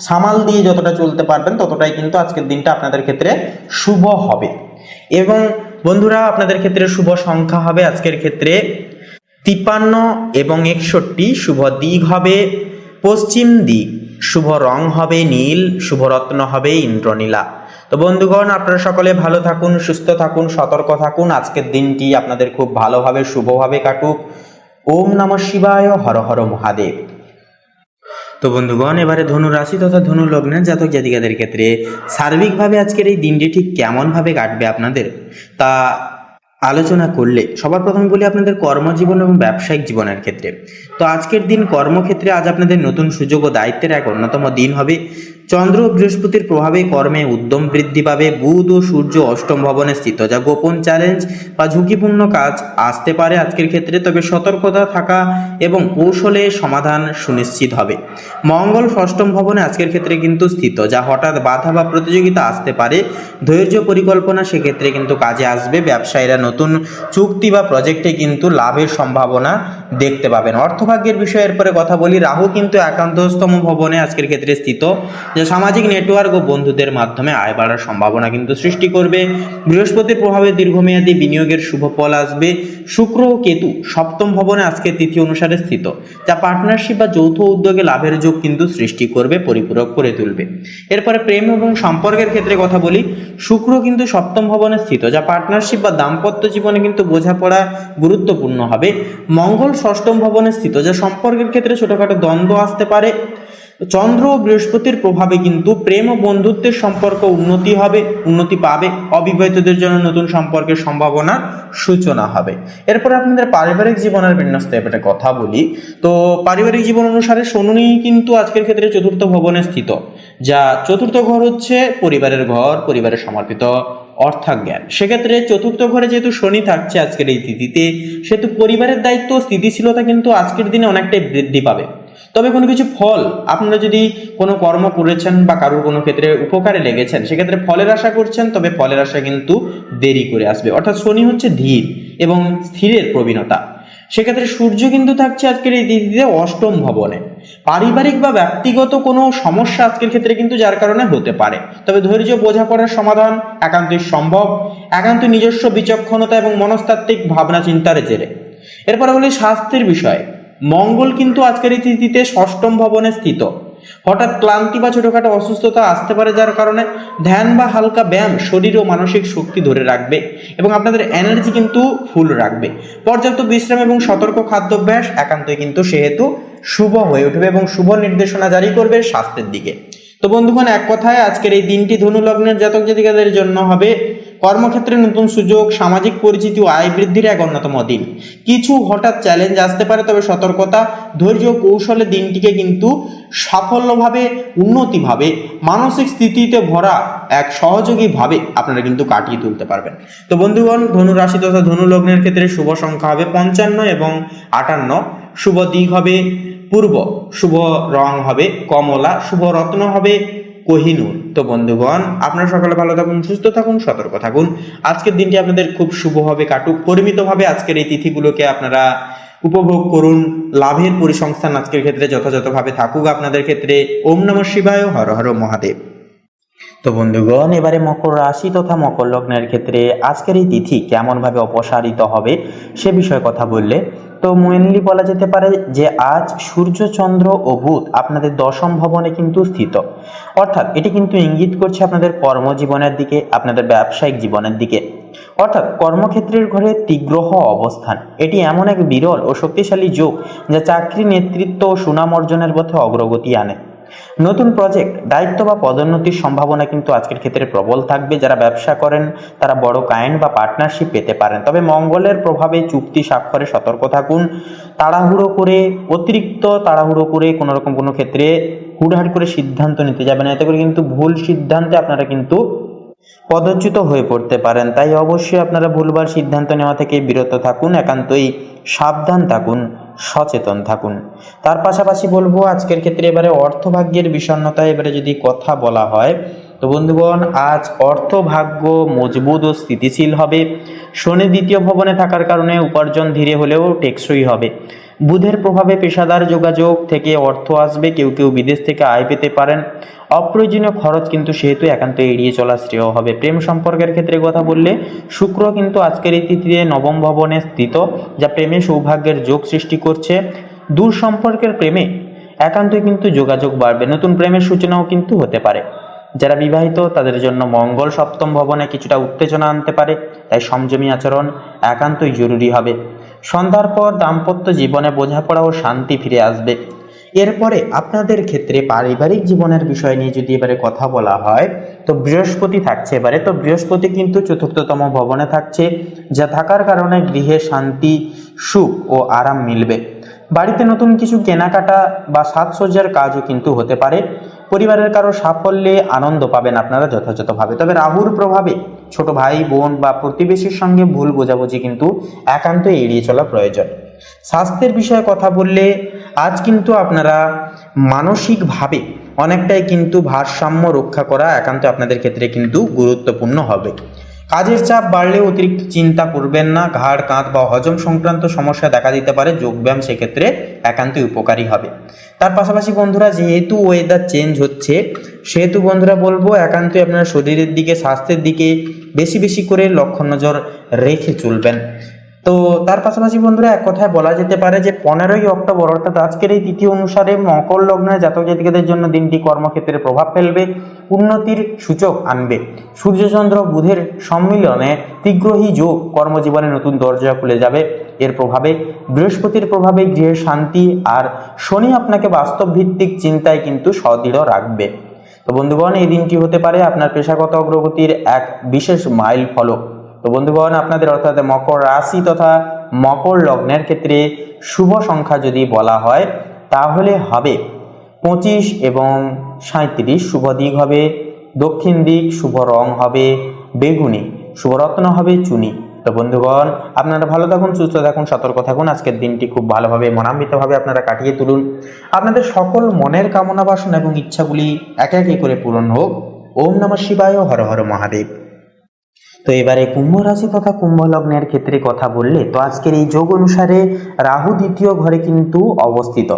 সামাল দিয়ে যতটা চলতে পারবেন ততটাই কিন্তু আজকের দিনটা আপনাদের ক্ষেত্রে শুভ হবে। এবং বন্ধুরা, আপনাদের ক্ষেত্রে শুভ সংখ্যা হবে আজকের ক্ষেত্রে 53 এবং 61। শুভ দিক হবে পশ্চিম দিক, শুভ রং হবে নীল, শুভ রত্ন হবে ইন্দ্রনীলা। তো বন্ধুগণ, আপনারা সকলে ভালো থাকুন, সুস্থ থাকুন, সতর্ক থাকুন। আজকের দিনটি আপনাদের খুব ভালোভাবে শুভভাবে কাটুক। ওম নমঃ শিবায়, হর হর মহাদেব। তো বন্ধুগণ, এবারে ধনু রাশি তথা ধনু লগ্নের জাতক জাতিকাদের ক্ষেত্রে সার্বিকভাবে আজকের এই দিনটি ঠিক কেমনভাবে কাটবে আপনাদের তা আলোচনা করলে সবার প্রথমে বলি আপনাদের কর্মজীবন এবং ব্যবসায়িক জীবনের ক্ষেত্রে। তো আজকের দিন কর্মক্ষেত্রে আজ আপনাদের নতুন সুযোগ ও দায়িত্বের এক অন্যতম দিন হবে। চন্দ্র ও বৃহস্পতির প্রভাবে কর্মে উদ্যম বৃদ্ধি পাবে। বুধ ও সূর্য অষ্টম ভবনে স্থিত, যা গোপন চ্যালেঞ্জ বা ঝুঁকিপূর্ণ কাজ আসতে পারে আজকের ক্ষেত্রে, তবে সতর্কতা থাকা এবং কৌশলে সমাধান সুনিশ্চিত হবে। মঙ্গল ষষ্ঠম ভবনে আজকের ক্ষেত্রে কিন্তু স্থিত, যা হঠাৎ বাধা বা প্রতিযোগিতা আসতে পারে। ধৈর্য পরিকল্পনা সেক্ষেত্রে কিন্তু কাজে আসবে। ব্যবসায়ীরা নতুন চুক্তি বা প্রজেক্টে কিন্তু লাভের সম্ভাবনা দেখতে পাবেন। অর্থভাগ্যের বিষয়ের পরে কথা বলি। রাহু কিন্তু একাদশতম ভবনে আজকের ক্ষেত্রে স্থিত, যা সামাজিক নেটওয়ার্ক ও বন্ধুদের মাধ্যমে আয় বাড়ার সম্ভাবনা কিন্তু সৃষ্টি করবে। বৃহস্পতির প্রভাবে দীর্ঘমেয়াদী বিনিয়োগের শুভ ফল আসবে। শুক্র ও কেতু সপ্তম ভবনে আজকের তিথি অনুসারে স্থিত, যা পার্টনারশিপ বা যৌথ উদ্যোগে লাভের যোগ কিন্তু সৃষ্টি করবে, পরিপূরক করে তুলবে। এরপরে প্রেম এবং সম্পর্কের ক্ষেত্রে কথা বলি। শুক্র কিন্তু সপ্তম ভবনে স্থিত, যা পার্টনারশিপ বা দাম্পত্য জীবনে কিন্তু বোঝাপড়া গুরুত্বপূর্ণ হবে। মঙ্গল ষষ্ঠম ভবনে স্থিত, যা সম্পর্কের ক্ষেত্রে ছোটখাটো দ্বন্দ্ব আসতে পারে। চন্দ্র ও বৃহস্পতির প্রভাবে কিন্তু প্রেম ও বন্ধুত্বের সম্পর্ক উন্নতি পাবে। অবিবাহিতদের জন্য নতুন সম্পর্কের সম্ভাবনার সূচনা হবে। এরপর আপনাদের পারিবারিক জীবনের বিন্যস্ত ব্যাপারে কথা বলি। তো পারিবারিক জীবন অনুসারে শনি কিন্তু আজকের ক্ষেত্রে চতুর্থ ভবনে স্থিত, যা চতুর্থ ঘর হচ্ছে পরিবারের ঘর, পরিবারের সমর্পিত অর্থাজ্ঞান। সেক্ষেত্রে চতুর্থ ঘরে যেহেতু শনি থাকছে আজকের এই তিথিতে, সেহেতু পরিবারের দায়িত্ব ও স্থিতিশীলতা কিন্তু আজকের দিনে অনেকটাই বৃদ্ধি পাবে। তবে কোনো কিছু ফল আপনারা যদি কোনো কর্ম করেছেন বা কারোর কোনো ক্ষেত্রে উপকারে লেগেছেন, সেক্ষেত্রে ফলের আশা করছেন, তবে ফলের আশা কিন্তু দেরি করে আসবে। অর্থাৎ শনি হচ্ছে ধীর এবং স্থিরের প্রবীণতা। সেক্ষেত্রে সূর্য কিন্তু থাকছে আজকের এই তিথিতে অষ্টম ভবনে। পারিবারিক বা ব্যক্তিগত কোনো সমস্যা আজকের ক্ষেত্রে কিন্তু যার কারণে হতে পারে, তবে ধৈর্য বোঝাপড়ার সমাধান একান্তই সম্ভব, একান্ত নিজস্ব বিচক্ষণতা এবং মনস্তাত্ত্বিক ভাবনা চিন্তার জেরে। এরপরে বলি স্বাস্থ্যের বিষয়। মঙ্গল কিন্তু আজকের এই তিথিতে ষষ্ঠম ভবনে স্থিত। হঠাৎ ক্লান্তি বা ছোটখাটো অসুস্থতা আসতে পারে, যার কারণে ধ্যান বা হালকা ব্যায়াম শরীর ও মানসিক শক্তি ধরে রাখবে এবং আপনাদের এনার্জি কিন্তু ফুল রাখবে। পর্যাপ্ত বিশ্রাম এবং সতর্ক খাদ্যাভ্যাস একান্তই কিন্তু সেহেতু শুভ হয়ে উঠবে এবং শুভ নির্দেশনা জারি করবে স্বাস্থ্যের দিকে। তো তো বন্ধুগণ, এক কথায় আজকের এই দিনটি ধনু লগ্নের জাতক জাতিকাদের জন্য হবে কর্মক্ষেত্রে নতুন সুযোগ, সামাজিক পরিচিতি ও আয় বৃদ্ধির এক অন্যতম দিন। কিছু হঠাৎ চ্যালেঞ্জ আসতে পারে, তবে সতর্কতা, ধৈর্য ও কৌশলে দিনটিকে কিন্তু সাফল্যভাবে, উন্নতিভাবে, মানসিক স্থিতিতে ভরা এক সহযোগী ভাবে আপনারা কিন্তু কাটিয়ে তুলতে পারবেন। তো বন্ধুগণ, ধনু রাশি তথা ধনু লগ্নের ক্ষেত্রে শুভ সংখ্যা হবে 55 এবং 58, শুভ দিক হবে পূর্ব, শুভ রং হবে কমলা, শুভ রত্ন হবে কোহিনূর। তো বন্ধুগণ, আপনারা সকলে ভালো থাকুন, সুস্থ থাকুন, সতর্ক থাকুন। আজকের দিনটি আপনাদের খুব শুভভাবে কাটুক, পরিমিতভাবে আজকের এই তিথিগুলোকে আপনারা উপভোগ করুন। লাভের পরিসংস্থান আজকের ক্ষেত্রে যথাযথভাবে থাকুক আপনাদের ক্ষেত্রে। ওম নমঃ শিবায়, হর হর মহাদেব। তো বন্ধুগণ, এবারে মকর রাশি তথা মকর লগ্নের ক্ষেত্রে আজকের এই তিথি কেমন ভাবে অপসারিত হবে সে বিষয়ে কথা বললে তো মেনলি বলা যেতে পারে যে আজ সূর্য, চন্দ্র ও বুধ আপনাদের দশম ভবনে কিন্তু স্থিত, অর্থাৎ এটি কিন্তু ইঙ্গিত করছে আপনাদের কর্মজীবনের দিকে, আপনাদের ব্যবসায়িক জীবনের দিকে, অর্থাৎ কর্মক্ষেত্রের ঘরে তীগ্রহ অবস্থান। এটি এমন এক বিরল ও শক্তিশালী যোগ যা চাকরি, নেতৃত্ব ও সুনাম অর্জনের পথে অগ্রগতি আনে। নতুন প্রজেক্ট, দায়িত্ব বা পদোন্নতির সম্ভাবনা কিন্তু আজকের ক্ষেত্রে প্রবল থাকবে। যারা ব্যবসা করেন তারা বড় ক্লায়েন্ট বা পার্টনারশিপ পেতে পারেন, তবে মঙ্গলের প্রভাবে চুক্তি স্বাক্ষরে সতর্ক থাকুন। অতিরিক্ত তাড়াহুড়ো করে কোনো ক্ষেত্রে হুড়হাড় করে সিদ্ধান্ত নিতে যাবেন না, এতে করে কিন্তু ভুল সিদ্ধান্তে আপনারা কিন্তু পদচ্যুত হয়ে পড়তে পারেন। তাই অবশ্যই আপনারা ভুলভাল সিদ্ধান্ত নেওয়া থেকে বিরত থাকুন, একান্তই সাবধান থাকুন, সচেতন থাকুন। তার পাশাপাশি বলবো আজকের ক্ষেত্রে এবারে অর্থভাগ্যের বিষণ্ণতা এবারে যদি কথা বলা হয় তো বন্ধুগণ, আজ অর্থভাগ্য মজবুত ও স্থিতিশীল হবে। শনি দ্বিতীয় ভবনে থাকার কারণে উপার্জন ধীরে হলেও টেকসই হবে। বুধের প্রভাবে পেশাদার যোগাযোগ থেকে অর্থ আসবে, কেউ কেউ বিদেশ থেকে আয় পেতে পারেন। অপ্রয়োজনীয় খরচ কিন্তু সেহেতু একান্ত এড়িয়ে চলা শ্রেয় হবে। প্রেম সম্পর্কের ক্ষেত্রে কথা বললে শুক্র কিন্তু আজকের এই তিথিতে নবম ভবনে স্থিত, যা প্রেমে সৌভাগ্যের যোগ সৃষ্টি করছে। দূর সম্পর্কের প্রেমে একান্তই কিন্তু যোগাযোগ বাড়বে, নতুন প্রেমের সূচনাও কিন্তু হতে পারে। যারা বিবাহিত তাদের জন্য মঙ্গল সপ্তম ভবনে কিছুটা উত্তেজনা আনতে পারে, তাই সংযমী আচরণ একান্তই জরুরি হবে। সন্ধ্যার পর দাম্পত্য জীবনে বোঝাপড়া ও শান্তি ফিরে আসবে। এরপরে আপনাদের ক্ষেত্রে পারিবারিক জীবনের বিষয় নিয়ে যদি এবারে কথা বলা হয় তো বৃহস্পতি থাকছে এবারে। তো বৃহস্পতি কিন্তু চতুর্থতম ভবনে থাকছে, যা থাকার কারণে গৃহে শান্তি, সুখ ও আরাম মিলবে। বাড়িতে নতুন কিছু কেনাকাটা বা সাজসজ্জার কাজও কিন্তু হতে পারে। পরিবারের কারো সাফল্যে আনন্দ পাবেন আপনারা যথাযথভাবে। তবে রাহুর প্রভাবে ছোট ভাই বোন বা প্রতিবেশীর সঙ্গে ভুল বোঝাবুঝি কিন্তু একান্তই এড়িয়ে চলা প্রয়োজন। স্বাস্থ্যের বিষয়ে কথা বললে আজ কিন্তু আপনারা মানসিকভাবে অনেকটাই কিন্তু ভারসাম্য রক্ষা করা একান্ত আপনাদের ক্ষেত্রে কিন্তু গুরুত্বপূর্ণ হবে। কাজের চাপ বাড়লে অতিরিক্ত চিন্তা করবেন না, ঘাড়, কাঁধ বা হজম সংক্রান্ত সমস্যা দেখা দিতে পারে। যোগব্যায়াম সেক্ষেত্রে একান্তই উপকারী হবে। তার পাশাপাশি বন্ধুরা, যেহেতু ওয়েদার চেঞ্জ হচ্ছে সেহেতু বন্ধুরা বলবো একান্তই আপনারা শরীরের দিকে, স্বাস্থ্যের দিকে বেশি বেশি করে লক্ষ্য নজর রেখে চলবেন। তো তার পাশাপাশি বন্ধুরা এক কথায় বলা যেতে পারে যে 15ই অক্টোবর অর্থাৎ আজকের এই তিথি অনুসারে মকর লগ্নের জাতক জাতিকাদের জন্য দিনটি কর্মক্ষেত্রে প্রভাব ফেলবে, উন্নতির সূচক আনবে। সূর্যচন্দ্র বুধের সম্মিলনে তীগ্রহী যোগ কর্মজীবনে নতুন দরজা খুলে যাবে। এর প্রভাবে বৃহস্পতির প্রভাবে গৃহের শান্তি, আর শনি আপনাকে বাস্তব ভিত্তিক চিন্তায় কিন্তু সদৃঢ় রাখবে। তো বন্ধুগণ, এই দিনটি হতে পারে আপনার পেশাগত অগ্রগতির এক বিশেষ মাইল ফলক। তো বন্ধুগণ, আপনাদের অর্থাৎ মকর রাশি তথা মকর লগ্নের ক্ষেত্রে শুভ সংখ্যা যদি বলা হয় তাহলে হবে 25 এবং 37। শুভ দিক হবে দক্ষিণ দিক, শুভ রং হবে বেগুনি, শুভ রত্ন হবে চুনি। তো বন্ধুগণ, আপনারা ভালো থাকুন, সুস্থ থাকুন, সতর্ক থাকুন। আজকের দিনটি খুব ভালোভাবে মনান্বিতভাবে আপনারা কাটিয়ে তুলুন। আপনাদের সকল মনের কামনা বাসনা এবং ইচ্ছাগুলি একে একে করে পূরণ হোক। ওম নমঃ শিবায়, হর হর মহাদেব। তো এবারে কুম্ভ রাশি তথা কুম্ভ লগ্নের ক্ষেত্রে কথা বললে তো আজকের এই যোগ অনুসারে রাহু দ্বিতীয় ঘরে কিন্তু অবস্থিত,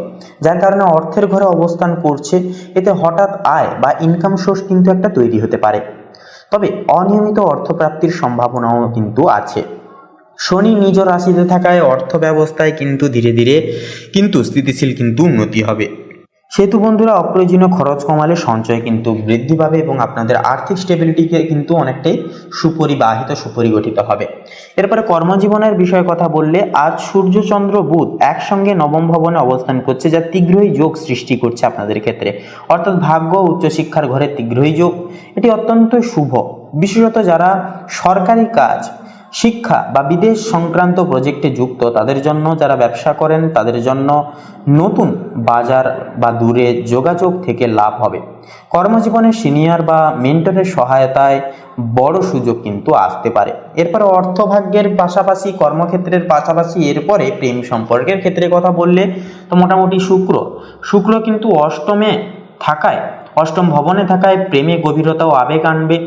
যার কারণে অর্থের ঘরে অবস্থান করছে। এতে হঠাৎ আয় বা ইনকাম সোর্স কিন্তু একটা তৈরি হতে পারে, তবে অনিয়মিত অর্থপ্রাপ্তির সম্ভাবনাও কিন্তু আছে। শনি নিজ রাশিতে থাকায় অর্থ ব্যবস্থায় কিন্তু ধীরে ধীরে কিন্তু স্থিতিশীল কিন্তু উন্নতি হবে। সেহেতু বন্ধুরা অপ্রয়োজনীয় খরচ কমালে সঞ্চয় কিন্তু বৃদ্ধি পাবে এবং আপনাদের আর্থিক স্টেবিলিটিকে কিন্তু অনেকটাই সুপরিগঠিত হবে। এরপরে কর্মজীবনের বিষয়ে কথা বললে আজ সূর্য চন্দ্র বুধ একসঙ্গে নবম ভবনে অবস্থান করছে, যা তীব্রই যোগ সৃষ্টি করছে আপনাদের ক্ষেত্রে, অর্থাৎ ভাগ্য উচ্চশিক্ষার ঘরে তীব্রই যোগ। এটি অত্যন্ত শুভ, বিশেষত যারা সরকারি কাজ, শিক্ষা বা বিদেশ সংক্রান্ত প্রজেক্টে যুক্ত তাদের জন্য, যারা ব্যবসা করেন তাদের জন্য নতুন বাজার বা দূরে যোগাযোগ থেকে লাভ হবে। কর্মজীবনে সিনিয়র বা মেন্টরের সহায়তায় বড় সুযোগ কিন্তু আসতে পারে। এরপরে অর্থভাগ্যের পাশাপাশি, কর্মক্ষেত্রের পাশাপাশি এরপরে প্রেম সম্পর্কের ক্ষেত্রে কথা বললে তো মোটামুটি শুক্র কিন্তু অষ্টম ভবনে থাকায় প্রেমে গভীরতা ও আবেগ আনবে।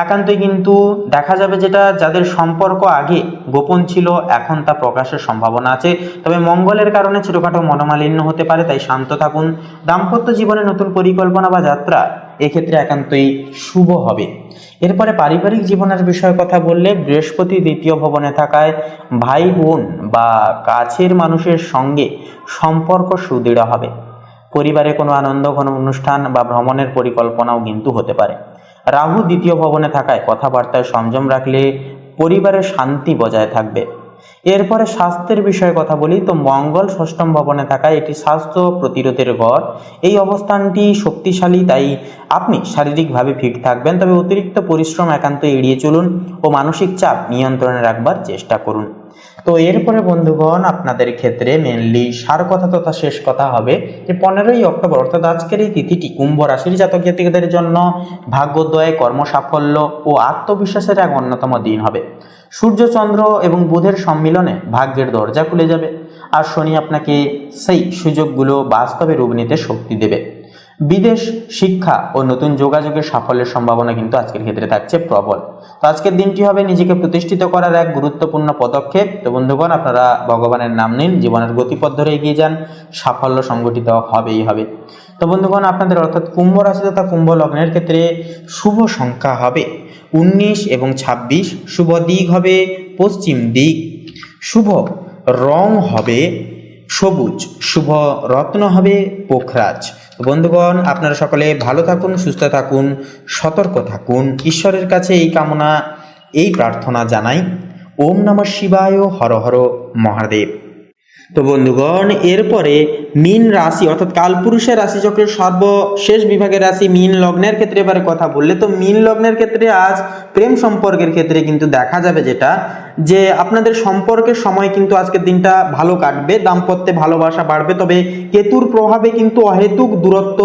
একান্তই কিন্তু দেখা যাবে যেটা যাদের সম্পর্ক আগে গোপন ছিল এখন তা প্রকাশের সম্ভাবনা আছে, তবে মঙ্গলের কারণে ছোটখাটো মনোমালিন্য হতে পারে, তাই শান্ত থাকুন। দাম্পত্য জীবনে নতুন পরিকল্পনা বা যাত্রা এক্ষেত্রে একান্তই শুভ হবে। এরপরে পারিবারিক জীবনের বিষয়ে কথা বললে বৃহস্পতি দ্বিতীয় ভবনে থাকায় ভাই বোন বা কাছের মানুষের সঙ্গে সম্পর্ক সুদৃঢ় হবে। পরিবারে কোনো আনন্দ ঘন অনুষ্ঠান বা ভ্রমণের পরিকল্পনাও কিন্তু হতে পারে। রাহু দ্বিতীয় ভবনে থাকায় কথাবার্তায় সংযম রাখলে পরিবারের শান্তি বজায় থাকবে। এরপরে স্বাস্থ্যের বিষয়ে কথা বলি তো মঙ্গল ষষ্ঠম ভবনে থাকায় এটি স্বাস্থ্য প্রতিরোধের ঘর। এই অবস্থানটি শক্তিশালী, তাই আপনি শারীরিকভাবে ফিট থাকবেন, তবে অতিরিক্ত পরিশ্রম একান্ত এড়িয়ে চলুন ও মানসিক চাপ নিয়ন্ত্রণে রাখবার চেষ্টা করুন। তো এরপরে বন্ধুগণ আপনাদের ক্ষেত্রে মেনলি সার কথা তথা শেষ কথা হবে যে 15ই অক্টোবর অর্থাৎ আজকের এই তিথিটি কুম্ভ রাশির জাতক জাতিকাদের জন্য ভাগ্যোদয়, কর্মসাফল্য ও আত্মবিশ্বাসের এক অন্যতম দিন হবে। সূর্য চন্দ্র এবং বুধের সম্মিলনে ভাগ্যের দরজা খুলে যাবে, আর শনি আপনাকে সেই সুযোগগুলো বাস্তবে রূপ নিতে শক্তি দেবে। বিদেশ, শিক্ষা ও নতুন যোগাযোগের সাফল্যের সম্ভাবনা কিন্তু আজকের ক্ষেত্রে থাকছে প্রবল। তো আজকের দিনটি হবে নিজেকে প্রতিষ্ঠিত করার এক গুরুত্বপূর্ণ পদক্ষেপ। তো বন্ধুগণ, আপনারা ভগবানের নাম নিন, জীবনের গতিপথ ধরে এগিয়ে যান, সাফল্য সংগঠিত হবেই হবে। তো বন্ধুগণ, আপনাদের অর্থাৎ কুম্ভ রাশি তথা কুম্ভ লগ্নের ক্ষেত্রে শুভ সংখ্যা হবে 19 এবং 26, শুভ দিক হবে পশ্চিম দিক, শুভ রং হবে সবুজ, শুভ রত্ন হবে পোখরাজ। বন্ধুগণ, আপনারা সকলে ভালো থাকুন, সুস্থ থাকুন, সতর্ক থাকুন। ঈশ্বরের কাছে এই কামনা, এই প্রার্থনা জানাই। ওম নমঃ শিবায়, হর হর মহাদেব। তো বন্ধুগণ, এরপরে মীন রাশি অর্থাৎ কালপুরুষের রাশিচক্রের সর্বশেষ বিভাগের রাশি মীন লগ্নের ক্ষেত্রে এবারে কথা বললে তো মীন লগ্নের ক্ষেত্রে আজ প্রেম সম্পর্কের ক্ষেত্রে কিন্তু দেখা যাবে যেটা যে আপনাদের সম্পর্কের সময় কিন্তু আজকের দিনটা ভালো কাটবে, দাম্পত্যে ভালোবাসা বাড়বে, তবে কেতুর প্রভাবে কিন্তু অহেতুক দূরত্ব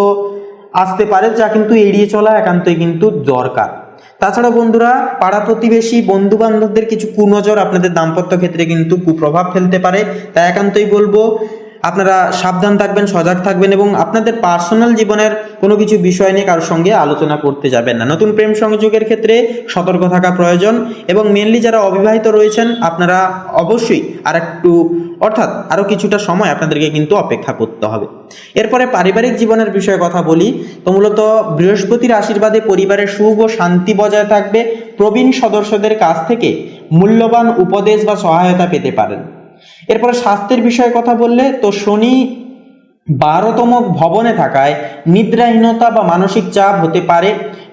আসতে পারে, যা কিন্তু এড়িয়ে চলা একান্তই কিন্তু দরকার। তাছাড়া বন্ধুরা, পাড়া প্রতিবেশী, বন্ধু বান্ধবদের কিছু কুনজর আপনাদের দাম্পত্য ক্ষেত্রে কিন্তু কুপ্রভাব ফেলতে পারে, তাই একান্তই বলবো আপনারা সাবধান থাকবেন, সজাগ থাকবেন এবং আপনাদের পার্সোনাল জীবনের কোনো কিছু বিষয় নিয়ে কারোর সঙ্গে আলোচনা করতে যাবেন না। নতুন প্রেম সংযোগের ক্ষেত্রে সতর্ক থাকা প্রয়োজন এবং মেনলি যারা অবিবাহিত রয়েছেন আপনারা অবশ্যই আরও কিছুটা সময় আপনাদেরকে কিন্তু অপেক্ষা করতে হবে। এরপরে পারিবারিক জীবনের বিষয়ে কথা বলি তো মূলত বৃহস্পতির আশীর্বাদে পরিবারের সুখ ও শান্তি বজায় থাকবে। প্রবীণ সদস্যদের কাছ থেকে মূল্যবান উপদেশ বা সহায়তা পেতে পারেন। এরপরে স্বাস্থ্যের বিষয়ে কথা বললে তো শনি 12তম ভবনে থাকায় নিদ্রাহীনতা বা মানসিক চাপ হতে পারে।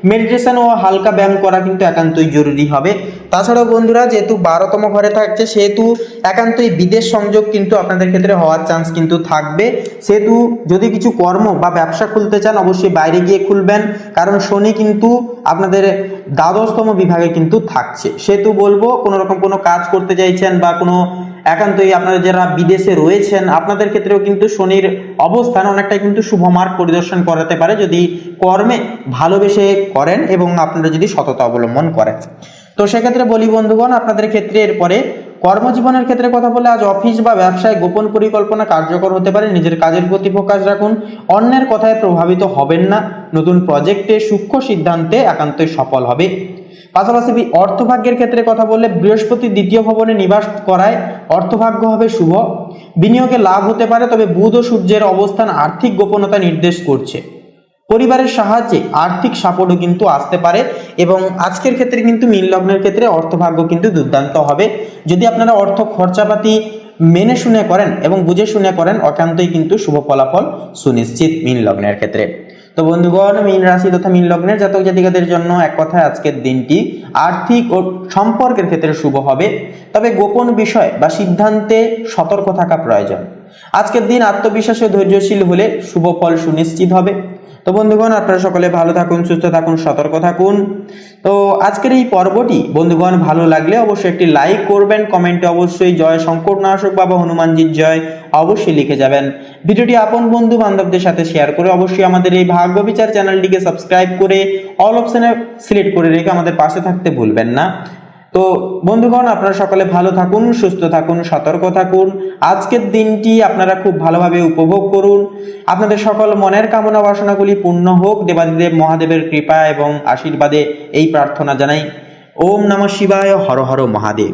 মেডিটেশন ও হালকা ব্যায়াম করা কিন্তু একান্তই জরুরি হবে। তাছাড়াও বন্ধুরা, যেহেতু 12তম ঘরে থাকছে সেহেতু একান্তই বিদেশ সংযোগ কিন্তু আপনাদের ক্ষেত্রে হওয়ার চান্স কিন্তু থাকবে। সেহেতু যদি কিছু কর্ম বা ব্যবসা খুলতে চান অবশ্যই বাইরে গিয়ে খুলবেন, কারণ শনি কিন্তু আপনাদের 12তম বিভাগে কিন্তু থাকছে। সেহেতু বলবো কোনো কাজ করতে চাইছেন বা একান্তই আপনারা যারা বিদেশে রয়েছেন আপনাদের ক্ষেত্রেও কিন্তু শনির অবস্থান অনেকটাই কিন্তু শুভ মার্গ পরিদর্শন করাতে পারে, যদি কর্মে ভালোবেসে করেন এবং আপনারা যদি সততা অবলম্বন করেন। তো সেক্ষেত্রে বলি বন্ধুগণ, আপনাদের ক্ষেত্রে এরপরে কর্মজীবনের ক্ষেত্রে কথা বলে আজ অফিস বা ব্যবসায় গোপন পরিকল্পনা কার্যকর হতে পারে। নিজের কাজের প্রতি ফোকাস রাখুন, অন্যের কথায় প্রভাবিত হবেন না। নতুন প্রজেক্টে সূক্ষ্ম সিদ্ধান্তে একান্তই সফল হবে। পাশাপাশি অর্থভাগ্যের ক্ষেত্রে কথা বললে বৃহস্পতি দ্বিতীয় ভবনে নিবাস করায় অর্থভাগ্য হবে শুভ, বিনিয়োগে লাভ হতে পারে, তবে বুধ ও সূর্যের অবস্থান আর্থিক গোপনতা নির্দেশ করছে। পরিবারের সাহায্যে আর্থিক সাপোর্টও কিন্তু আসতে পারে এবং আজকের ক্ষেত্রে কিন্তু মীন লগ্নের ক্ষেত্রে অর্থভাগ্য কিন্তু দুর্দান্ত হবে। যদি আপনারা অর্থ খরচাপাতি মেনে শুনে করেন এবং বুঝে শুনে করেন, একান্তই কিন্তু শুভ ফলাফল সুনিশ্চিত মীন লগ্নের ক্ষেত্রে। তো বন্ধুগণ, মীন রাশি তথা মীন লগ্নের জাতক জাতিকাদের জন্য এক কথায় আজকের দিনটি আর্থিক ও সম্পর্কের ক্ষেত্রে শুভ হবে, তবে গোপন বিষয় বা সিদ্ধান্তে সতর্ক থাকা প্রয়োজন। আজকের দিন আত্মবিশ্বাসী ও ধৈর্যশীল হলে শুভ ফল সুনিশ্চিত হবে। তো বন্ধুগণ, আপনারা সকলে ভালো থাকুন, সুস্থ থাকুন, সতর্ক থাকুন। তো আজকের এই পর্বটি বন্ধুগণ ভালো লাগলে অবশ্যই একটি লাইক করবেন, কমেন্টে অবশ্যই জয় শঙ্করনাশক বাবা হনুমানজির জয় অবশ্যই লিখে যাবেন। ভিডিওটি আপন বন্ধু বান্ধবদের সাথে শেয়ার করে অবশ্যই আমাদের এই ভাগ্য বিচার চ্যানেলটিকে সাবস্ক্রাইব করে অল অপশনে সিলেক্ট করে রেখে আমাদের পাশে থাকতে ভুলবেন না। তো বন্ধুগণ, আপনারা সকলে ভালো থাকুন, সুস্থ থাকুন, সতর্ক থাকুন। আজকের দিনটি আপনারা খুব ভালোভাবে উপভোগ করুন। আপনাদের সকল মনের কামনা বাসনাগুলি পূর্ণ হোক দেবাদিদেব মহাদেবের কৃপা এবং আশীর্বাদে এই প্রার্থনা জানাই। ওম নমঃ শিবায়, হর হর মহাদেব।